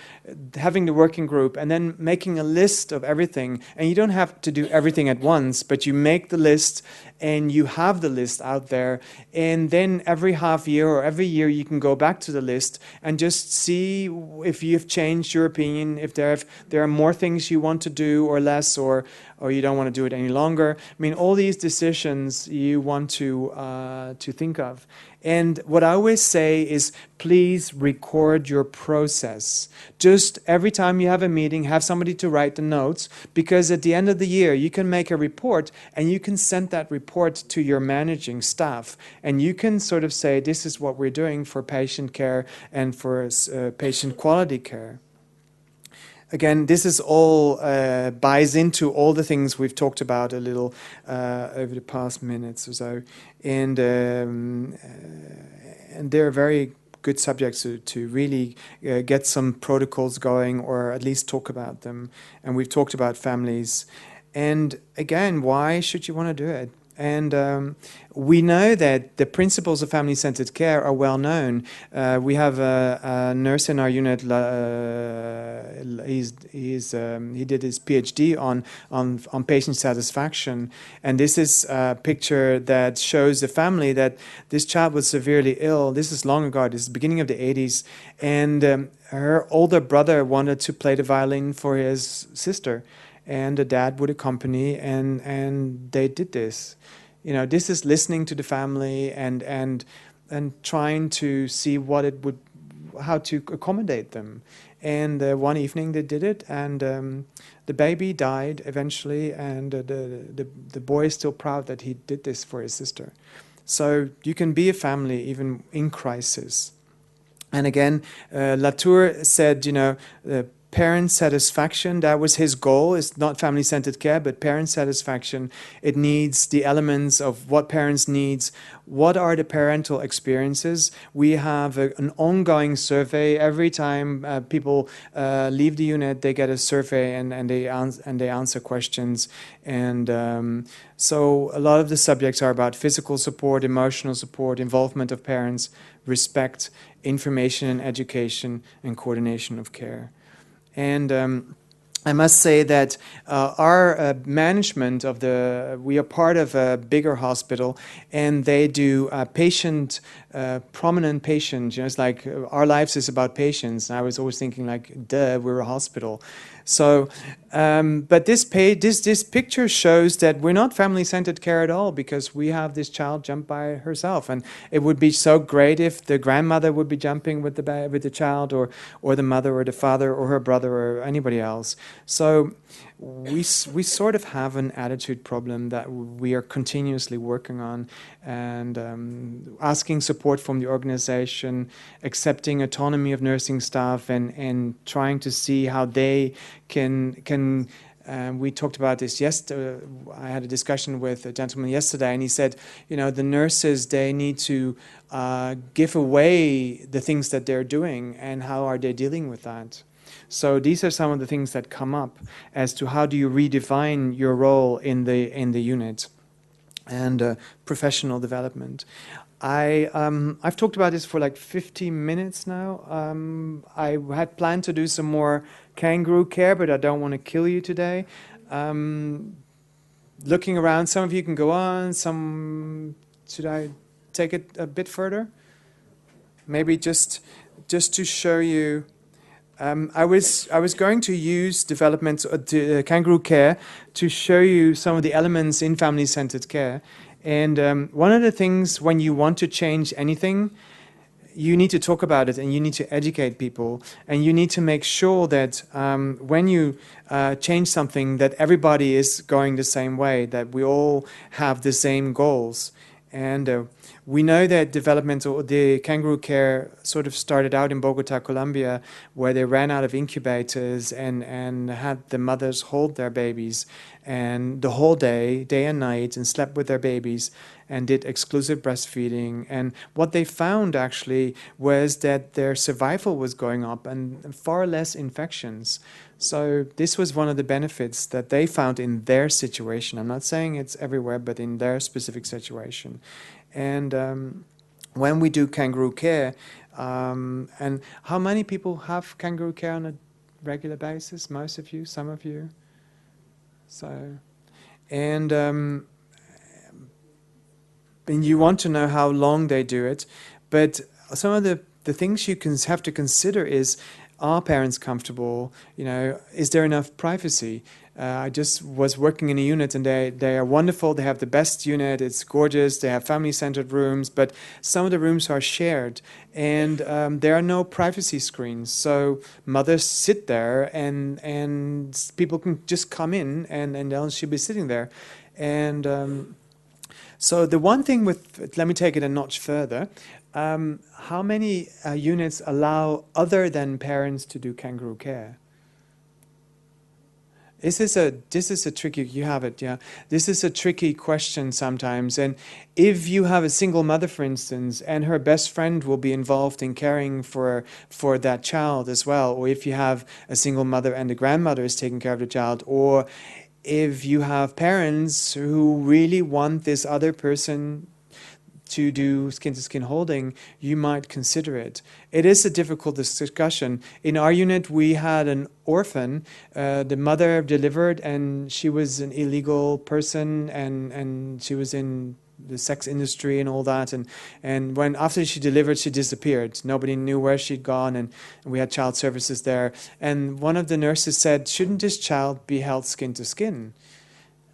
having the working group and then making a list of everything, and you don't have to do everything at once, but you make the list and you have the list out there, and then every half year or every year you can go back to the list and just see if you've changed your opinion, if there are more things you want to do or less, or you don't want to do it any longer. I mean, all these decisions you want to think of. And what I always say is, please record your process. Just every time you have a meeting, have somebody to write the notes, because at the end of the year, you can make a report and you can send that report to your managing staff. And you can sort of say, this is what we're doing for patient care and for patient quality care. Again, this is all buys into all the things we've talked about a little over the past minutes or so, and they're very good subjects to really get some protocols going, or at least talk about them. And we've talked about families, and again, why should you want to do it? And we know that the principles of family-centered care are well known. We have a nurse in our unit. He did his PhD on patient satisfaction, and this is a picture that shows the family that this child was severely ill. This is long ago. This is the beginning of the 80s, and her older brother wanted to play the violin for his sister. And the dad would accompany, and they did this. You know, this is listening to the family and trying to see how to accommodate them. And one evening they did it, and the baby died eventually, and the boy is still proud that he did this for his sister. So you can be a family even in crisis. And again, Latour said, you know, parent satisfaction, that was his goal. It's not family-centered care, but parent satisfaction. It needs the elements of what parents needs. What are the parental experiences? We have an ongoing survey. Every time people leave the unit, they get a survey and they answer questions. And so a lot of the subjects are about physical support, emotional support, involvement of parents, respect, information and education, and coordination of care. And I must say that our management of we are part of a bigger hospital, and they do prominent patients. You know, it's like our lives is about patients. And I was always thinking, like, duh, we're a hospital. So, but this picture shows that we're not family-centered care at all, because we have this child jump by herself, and it would be so great if the grandmother would be jumping with the child, or the mother, or the father, or her brother, or anybody else. So we sort of have an attitude problem that we are continuously working on, and asking support from the organization, accepting autonomy of nursing staff, and trying to see how they can we talked about this yesterday. I had a discussion with a gentleman yesterday, and he said, the nurses, they need to give away the things that they're doing, and how are they dealing with that? So these are some of the things that come up as to how do you redefine your role in the unit and professional development. I've talked about this for like 50 minutes now. I had planned to do some more kangaroo care, but I don't want to kill you today. Looking around, some of you can go on. Should I take it a bit further? Maybe just to show you. I was going to use kangaroo care to show you some of the elements in family-centered care. And one of the things when you want to change anything, you need to talk about it, and you need to educate people, and you need to make sure that when you change something, that everybody is going the same way, that we all have the same goals. And we know that the kangaroo care sort of started out in Bogota, Colombia, where they ran out of incubators and had the mothers hold their babies and the whole day and night, and slept with their babies and did exclusive breastfeeding. And what they found actually was that their survival was going up and far less infections. So this was one of the benefits that they found in their situation. I'm not saying it's everywhere, but in their specific situation. And when we do kangaroo care, and how many people have kangaroo care on a regular basis? Most of you, some of you. So, and you want to know how long they do it, but some of the things you have to consider is, are parents comfortable? Is there enough privacy? I just was working in a unit, and they are wonderful. They have the best unit. It's gorgeous. They have family-centered rooms, but some of the rooms are shared, and there are no privacy screens. So mothers sit there, and people can just come in, and they'll should be sitting there. And so the one thing let me take it a notch further. How many units allow other than parents to do kangaroo care? This is a tricky, you have it, yeah. This is a tricky question sometimes. And if you have a single mother, for instance, and her best friend will be involved in caring for that child as well, or if you have a single mother and the grandmother is taking care of the child, or if you have parents who really want this other person to do skin-to-skin holding, you might consider it. It is a difficult discussion. In our unit, we had an orphan. The mother delivered, and she was an illegal person, and she was in the sex industry and all that. And when after she delivered, she disappeared. Nobody knew where she'd gone, and we had child services there. And one of the nurses said, "Shouldn't this child be held skin-to-skin?"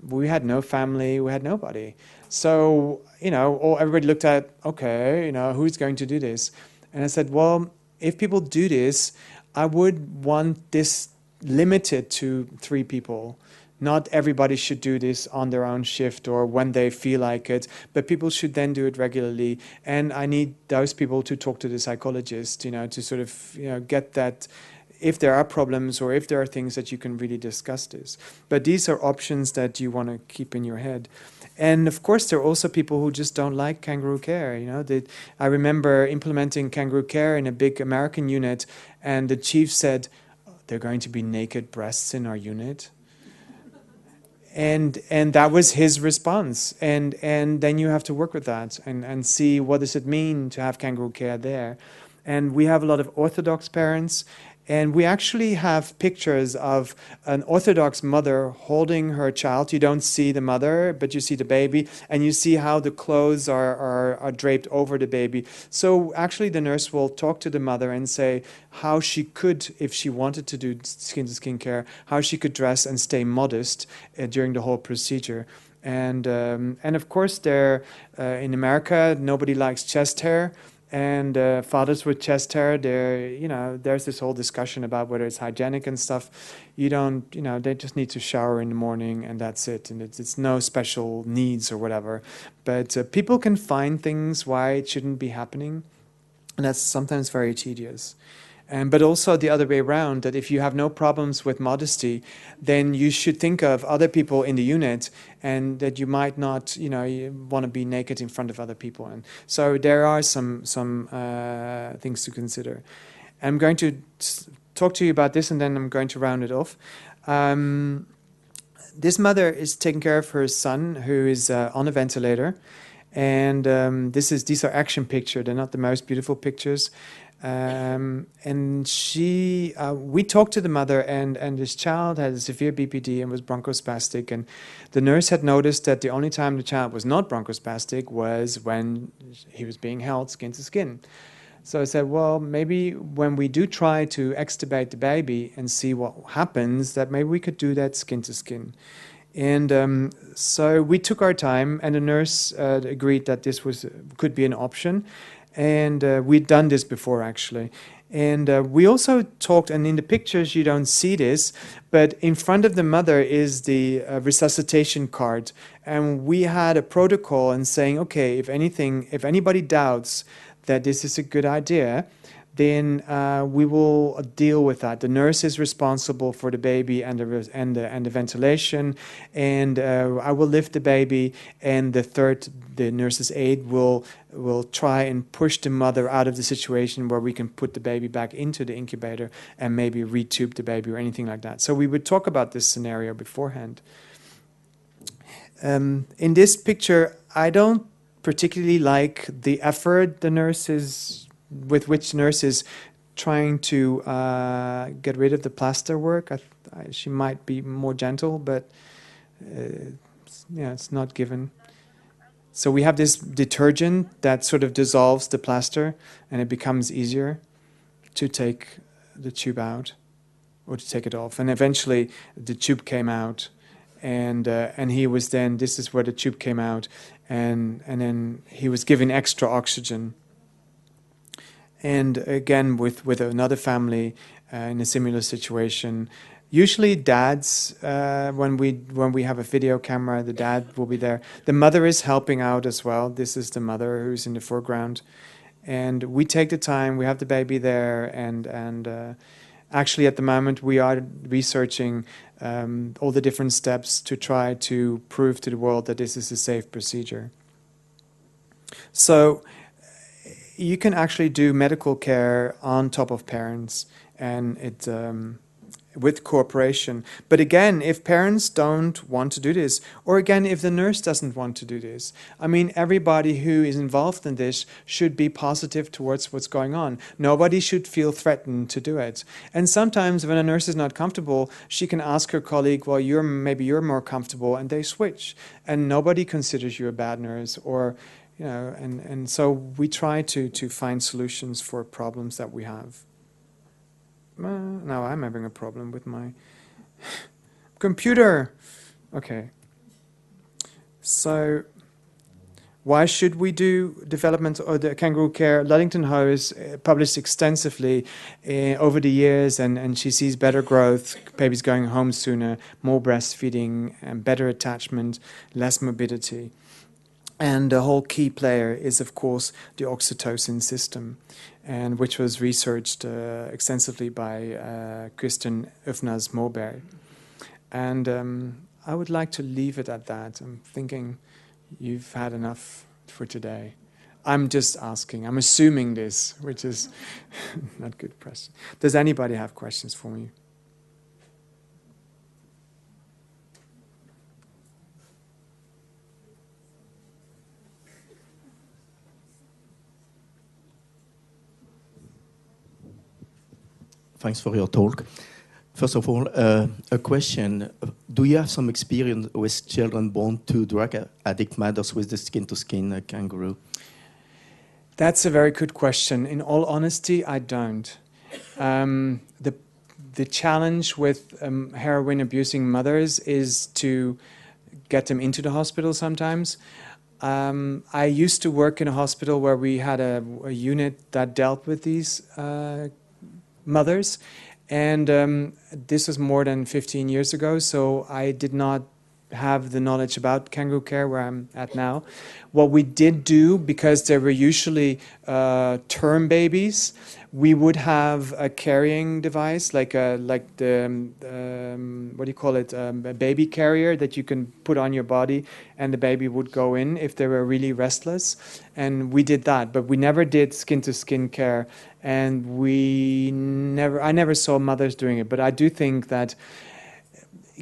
We had no family. We had nobody. So, everybody looked at, okay, who's going to do this? And I said, well, if people do this, I would want this limited to 3 people. Not everybody should do this on their own shift or when they feel like it, but people should then do it regularly. And I need those people to talk to the psychologist, to sort of, get that, if there are problems or if there are things that you can really discuss this. But these are options that you want to keep in your head. And of course, there are also people who just don't like kangaroo care. I remember implementing kangaroo care in a big American unit, and the chief said, "There are going to be naked breasts in our unit." And that was his response. And then you have to work with that and see what does it mean to have kangaroo care there. And we have a lot of Orthodox parents. And we actually have pictures of an Orthodox mother holding her child. You don't see the mother, but you see the baby, and you see how the clothes are draped over the baby. So actually the nurse will talk to the mother and say how she could, if she wanted to do skin-to-skin care, how she could dress and stay modest during the whole procedure. And of course, in America, nobody likes chest hair. And fathers with chest hair, there's this whole discussion about whether it's hygienic and stuff. They just need to shower in the morning and that's it. And it's no special needs or whatever. But people can find things why it shouldn't be happening. And that's sometimes very tedious. But also the other way around, that if you have no problems with modesty, then you should think of other people in the unit, and that you might not, you want to be naked in front of other people. And so there are some things to consider. I'm going to talk to you about this, and then I'm going to round it off. This mother is taking care of her son, who is on a ventilator. And these are action pictures. They're not the most beautiful pictures. And we talked to the mother, and this child had a severe BPD and was bronchospastic. And the nurse had noticed that the only time the child was not bronchospastic was when he was being held skin to skin. So I said, well, maybe when we do try to extubate the baby and see what happens, that maybe we could do that skin to skin. And so we took our time, and the nurse agreed that this could be an option. And we'd done this before, actually. And we also talked, and in the pictures you don't see this, but in front of the mother is the resuscitation card. And we had a protocol and saying, okay, if anybody doubts that this is a good idea, then we will deal with that. The nurse is responsible for the baby and the ventilation, and I will lift the baby, and the nurse's aide will try and push the mother out of the situation where we can put the baby back into the incubator and maybe retube the baby or anything like that. So we would talk about this scenario beforehand. In this picture, I don't particularly like the effort with which nurse is trying to get rid of the plaster work. She might be more gentle, but it's not given. So we have this detergent that sort of dissolves the plaster, and it becomes easier to take the tube out or to take it off. And eventually the tube came out, and he was then, this is where the tube came out, and then he was given extra oxygen. And again, with another family in a similar situation, usually dads, when we have a video camera, the dad will be there. The mother is helping out as well. This is the mother who's in the foreground, and we take the time. We have the baby there, and actually at the moment we are researching all the different steps to try to prove to the world that this is a safe procedure. So you can actually do medical care on top of parents, and it with cooperation. But again, if parents don't want to do this, or again, if the nurse doesn't want to do this, I mean, everybody who is involved in this should be positive towards what's going on. Nobody should feel threatened to do it. And sometimes when a nurse is not comfortable, she can ask her colleague, well, maybe you're more comfortable, and they switch. And nobody considers you a bad nurse, or and so we try to find solutions for problems that we have. Now I'm having a problem with my computer. Okay. So why should we do development of the kangaroo care? Luddington Ho is published extensively over the years, and she sees better growth, babies going home sooner, more breastfeeding, and better attachment, less morbidity. And the whole key player is, of course, the oxytocin system, and which was researched extensively by Kristen Öfnas Moberg. And I would like to leave it at that. I'm thinking you've had enough for today. I'm just asking. I'm assuming this, which is not good question. Does anybody have questions for me? Thanks for your talk. First of all, a question. Do you have some experience with children born to drug addict mothers with the skin-to-skin kangaroo? That's a very good question. In all honesty, I don't. The challenge with heroin-abusing mothers is to get them into the hospital sometimes. I used to work in a hospital where we had a unit that dealt with these mothers, and this was more than 15 years ago, so I did not have the knowledge about kangaroo care where I'm at now. What we did do, because they were usually term babies, we would have a carrying device, like the what do you call it, a baby carrier that you can put on your body, and the baby would go in if they were really restless. And we did that, but we never did skin-to-skin care, and I never saw mothers doing it. But I do think that,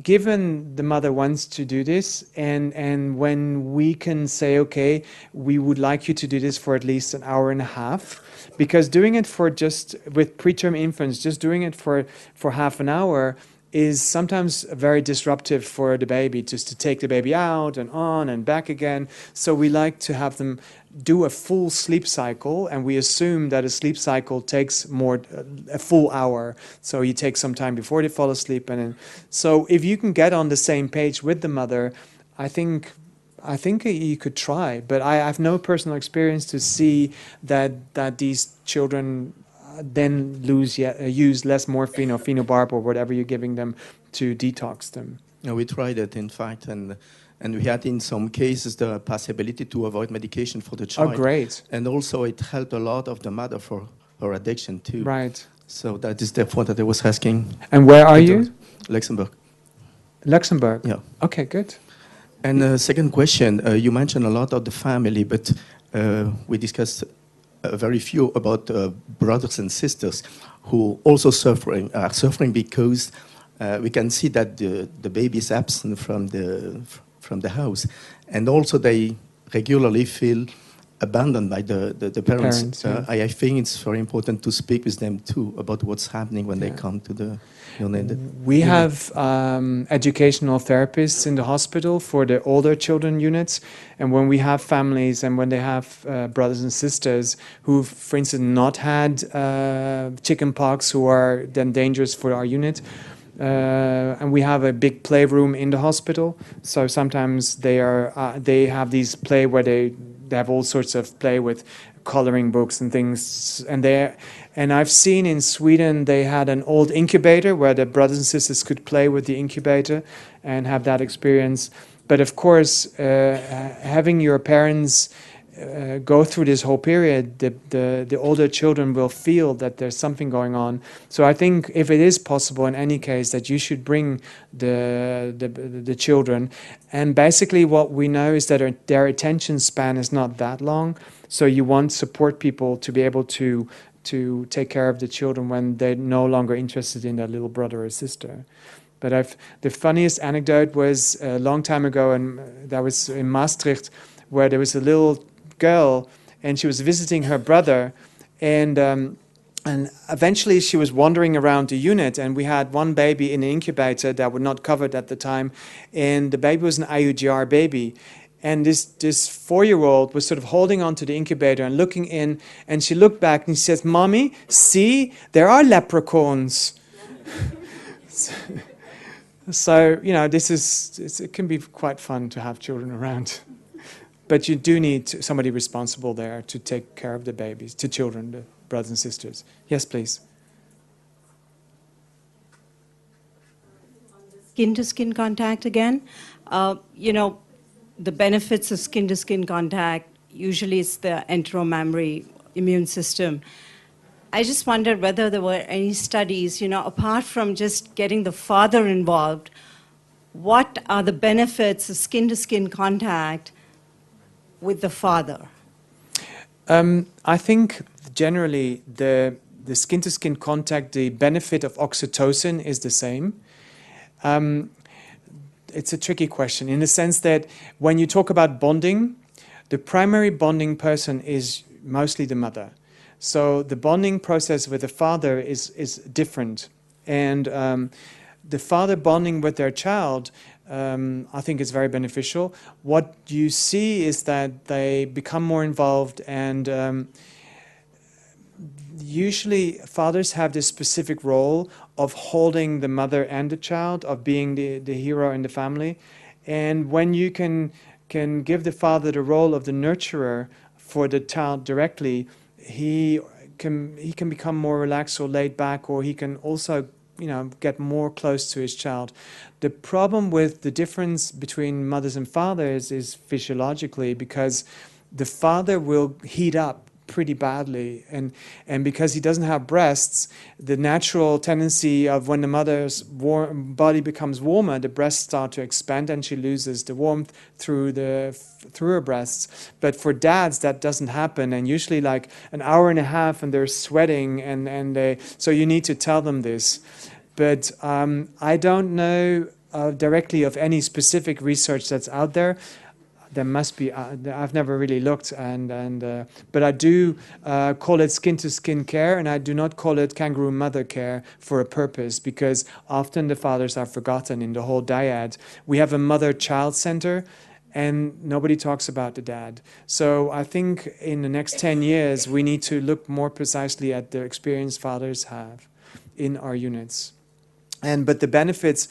given the mother wants to do this, and when we can say, okay, we would like you to do this for at least an hour and a half, because doing it for just with preterm infants, just doing it for half an hour is sometimes very disruptive for the baby, just to take the baby out and on and back again. So we like to have them do a full sleep cycle, and we assume that a sleep cycle takes a full hour. So you take some time before they fall asleep, and then, so if you can get on the same page with the mother, I think you could try. But I have no personal experience to see that these children then use less morphine or phenobarb or whatever you're giving them to detox them. Yeah, we tried it, in fact, and we had in some cases the possibility to avoid medication for the child. Oh, great. And also it helped a lot of the mother for her addiction too. Right. So that is the point that I was asking. And where are you? Luxembourg. Luxembourg? Yeah. Okay, good. And second question, you mentioned a lot of the family, but we discussed very few about brothers and sisters who also are suffering because we can see that the baby is absent from the house, and also they regularly feel abandoned by the parents. Yeah. I think it's very important to speak with them too about what's happening when they come to the unit. We have educational therapists in the hospital for the older children units, and when we have families and when they have brothers and sisters who've, for instance, not had chickenpox, who are then dangerous for our unit, and we have a big playroom in the hospital. So sometimes they have these play where they have all sorts of play with coloring books and things, and I've seen in Sweden they had an old incubator where the brothers and sisters could play with the incubator and have that experience. But of course, having your parents go through this whole period, the older children will feel that there's something going on. So I think if it is possible in any case that you should bring the children, and basically what we know is that their attention span is not that long, so you want support people to be able to take care of the children when they're no longer interested in their little brother or sister. But the funniest anecdote was a long time ago, and that was in Maastricht, where there was a little girl, and she was visiting her brother, and eventually she was wandering around the unit, and we had one baby in an incubator that was not covered at the time, and the baby was an IUGR baby. And this 4-year-old was sort of holding onto the incubator and looking in, and she looked back and she says, "Mommy, see, there are leprechauns." So, you know, it can be quite fun to have children around. But you do need somebody responsible there to take care of the babies, the children, the brothers and sisters. Yes, please. Skin-to-skin contact again. The benefits of skin-to-skin contact, usually it's the enteromammary immune system. I just wondered whether there were any studies, apart from just getting the father involved, what are the benefits of skin-to-skin contact with the father? I think generally the skin-to-skin contact, the benefit of oxytocin is the same. It's a tricky question in the sense that when you talk about bonding, the primary bonding person is mostly the mother. So the bonding process with the father is different. And the father bonding with their child, I think is very beneficial. What you see is that they become more involved, and usually fathers have this specific role of holding the mother and the child, of being the hero in the family. And when you can give the father the role of the nurturer for the child directly, he can become more relaxed or laid back, or he can also get more close to his child. The problem with the difference between mothers and fathers is physiologically, because the father will heat up pretty badly, and because he doesn't have breasts, the natural tendency of when the mother's body becomes warmer, the breasts start to expand and she loses the warmth through her breasts. But for dads that doesn't happen, and usually like an hour and a half and they're sweating, and so you need to tell them this. But I don't know directly of any specific research that's out there. There must be. I've never really looked, but I do call it skin-to-skin care, and I do not call it kangaroo mother care for a purpose, because often the fathers are forgotten in the whole dyad. We have a mother-child center, and nobody talks about the dad. So I think in the next 10 years, we need to look more precisely at the experience fathers have in our units. But the benefits,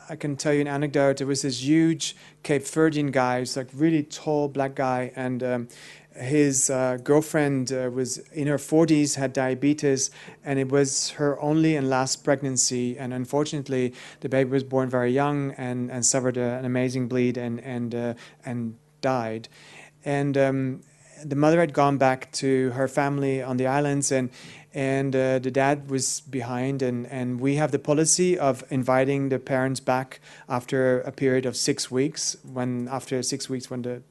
I can tell you an anecdote. There was this huge Cape Verdean guy, he's like really tall black guy, and his girlfriend was in her 40s, had diabetes, and it was her only and last pregnancy. And unfortunately, the baby was born very young and suffered an amazing bleed and died. And the mother had gone back to her family on the islands, and the dad was behind, and we have the policy of inviting the parents back after a period of 6 weeks, after 6 weeks when the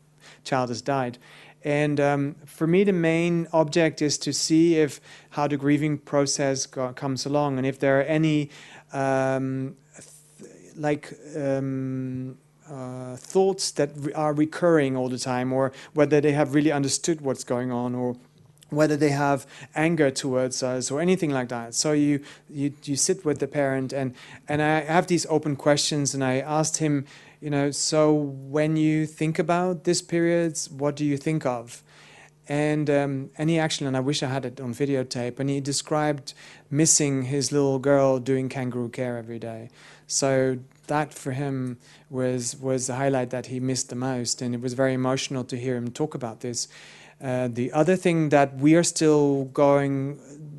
child has died. And for me, the main object is to see how the grieving process comes along, and if there are any thoughts that are recurring all the time, or whether they have really understood what's going on, or whether they have anger towards us or anything like that. So you sit with the parent, and I have these open questions, and I asked him, so when you think about this period, what do you think of? And he actually, and I wish I had it on videotape, and he described missing his little girl doing kangaroo care every day. So that for him was the highlight that he missed the most, and it was very emotional to hear him talk about this. The other thing that we are still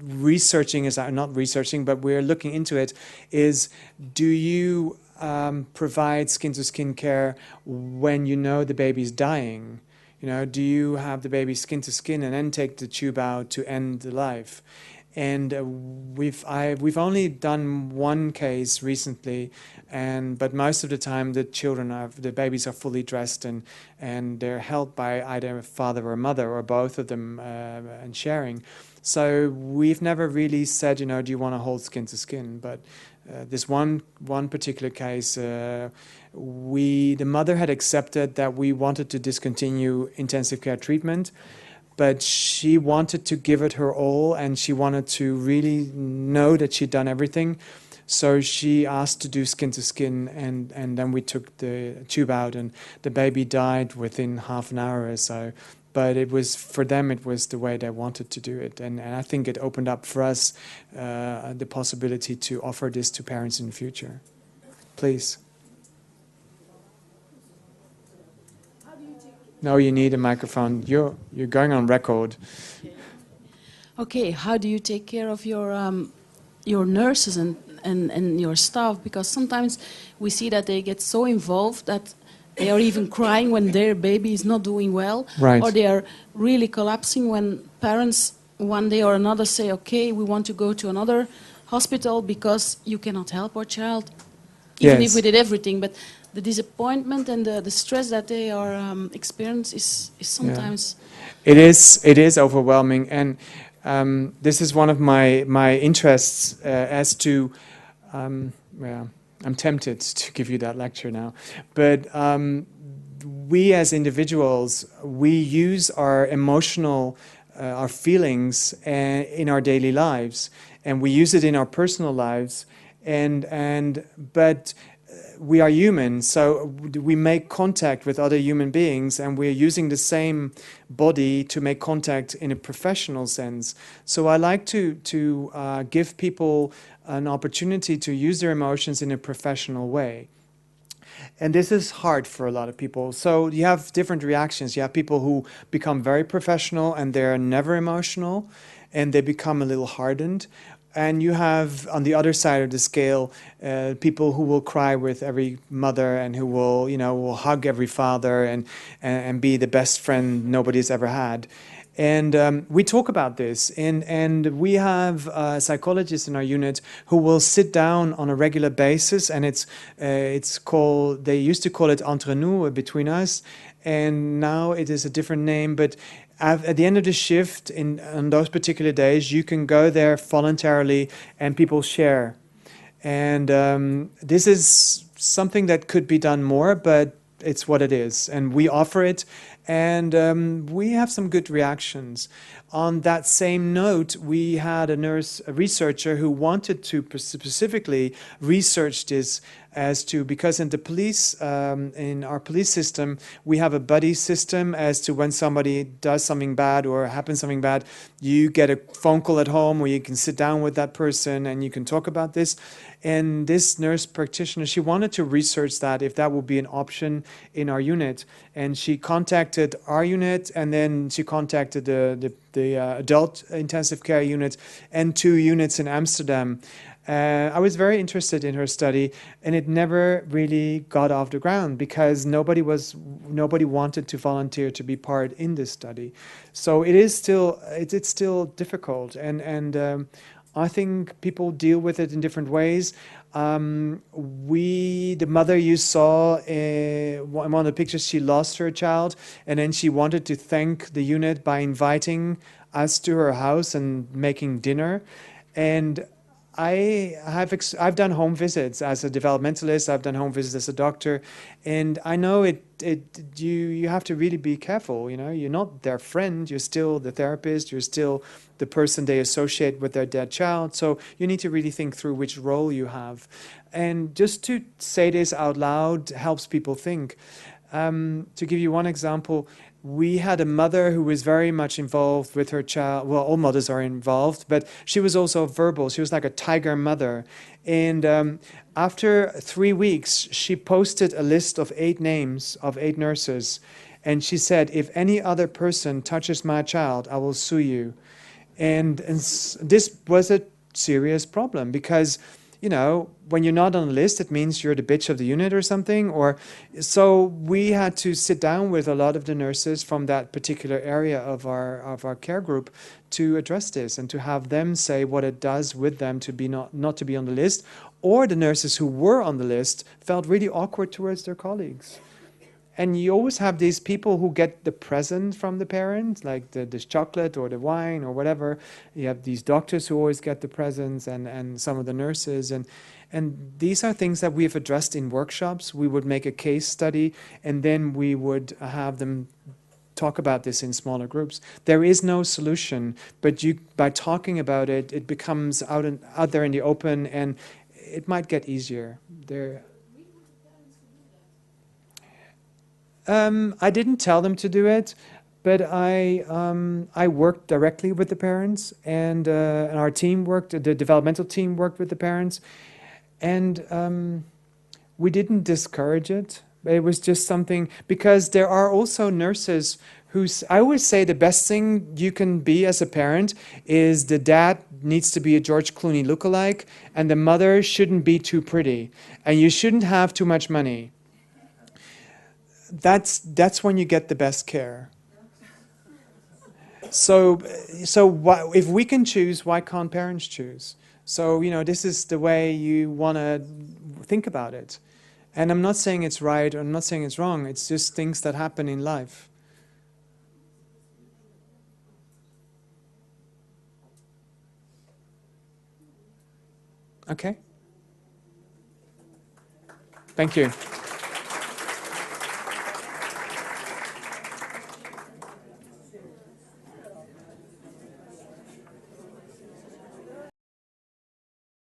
researching, not researching, but we're looking into it, is do you provide skin-to-skin care when you know the baby's dying? Do you have the baby skin-to-skin and then take the tube out to end the life? And we've only done one case recently, but most of the time the babies are fully dressed and they're held by either a father or mother or both of them and sharing. So we've never really said, do you want to hold skin to skin? But this one particular case, the mother had accepted that we wanted to discontinue intensive care treatment, but she wanted to give it her all, and she wanted to really know that she'd done everything. So she asked to do skin to skin, and then we took the tube out, and the baby died within half an hour or so. But for them, it was the way they wanted to do it. And I think it opened up for us the possibility to offer this to parents in the future. Please. No, you need a microphone. You're going on record. Okay, how do you take care of your nurses and your staff? Because sometimes we see that they get so involved that they are even crying when their baby is not doing well, right. Or they are really collapsing when parents one day or another say, okay, we want to go to another hospital because you cannot help our child, even if we did everything. But the disappointment and the stress that they are experiencing is sometimes... Yeah. It is overwhelming, and this is one of my interests as to... I'm tempted to give you that lecture now, but we as individuals, we use our emotional, our feelings in our daily lives, and we use it in our personal lives, but we are human, so we make contact with other human beings, and we're using the same body to make contact in a professional sense. So I like to give people an opportunity to use their emotions in a professional way. And this is hard for a lot of people. So you have different reactions. You have people who become very professional and they're never emotional, and they become a little hardened. And you have, on the other side of the scale, people who will cry with every mother and who will, will hug every father and be the best friend nobody's ever had. And we talk about this, and we have psychologists in our unit who will sit down on a regular basis, and it's called, they used to call it entre nous, between us, and now it is a different name, but at the end of the shift, on those particular days, you can go there voluntarily and people share. And this is something that could be done more, but it's what it is. And we offer it, and we have some good reactions. On that same note, we had a researcher who wanted to specifically research this because in the police, in our police system, we have a buddy system as to when somebody does something bad or happens something bad, you get a phone call at home where you can sit down with that person and you can talk about this. And this nurse practitioner, she wanted to research that, if that would be an option in our unit. And she contacted our unit, and then she contacted the adult intensive care unit and 2 units in Amsterdam. I was very interested in her study, and it never really got off the ground because nobody wanted to volunteer to be part in this study. So it's still difficult, and I think people deal with it in different ways. The mother you saw in one of the pictures, she lost her child, and then she wanted to thank the unit by inviting us to her house and making dinner. And I've done home visits as a developmentalist. I've done home visits as a doctor, and I know you have to really be careful. You're not their friend. You're still the therapist. You're still the person they associate with their dead child. So you need to really think through which role you have, and just to say this out loud helps people think. To give you one example, we had a mother who was very much involved with her child. Well, all mothers are involved, but she was also verbal. She was like a tiger mother. And after 3 weeks, she posted a list of 8 names of 8 nurses. And she said, if any other person touches my child, I will sue you. And this was a serious problem because, when you're not on the list, it means you're the bitch of the unit or something. So we had to sit down with a lot of the nurses from that particular area of our care group to address this and to have them say what it does with them to be not to be on the list. Or the nurses who were on the list felt really awkward towards their colleagues. And you always have these people who get the present from the parents, like this chocolate or the wine or whatever. You have these doctors who always get the presents, and some of the nurses. And these are things that we've addressed in workshops. We would make a case study, and then we would have them talk about this in smaller groups. There is no solution, but by talking about it, it becomes out there in the open, and it might get easier. I didn't tell them to do it, but I worked directly with the parents, and our team the developmental team worked with the parents, and we didn't discourage it. It was just something, because there are also nurses I always say the best thing you can be as a parent is the dad needs to be a George Clooney lookalike, and the mother shouldn't be too pretty, and you shouldn't have too much money. That's when you get the best care. So if we can choose, why can't parents choose? So, this is the way you want to think about it. And I'm not saying it's right, or I'm not saying it's wrong. It's just things that happen in life. Okay? Thank you.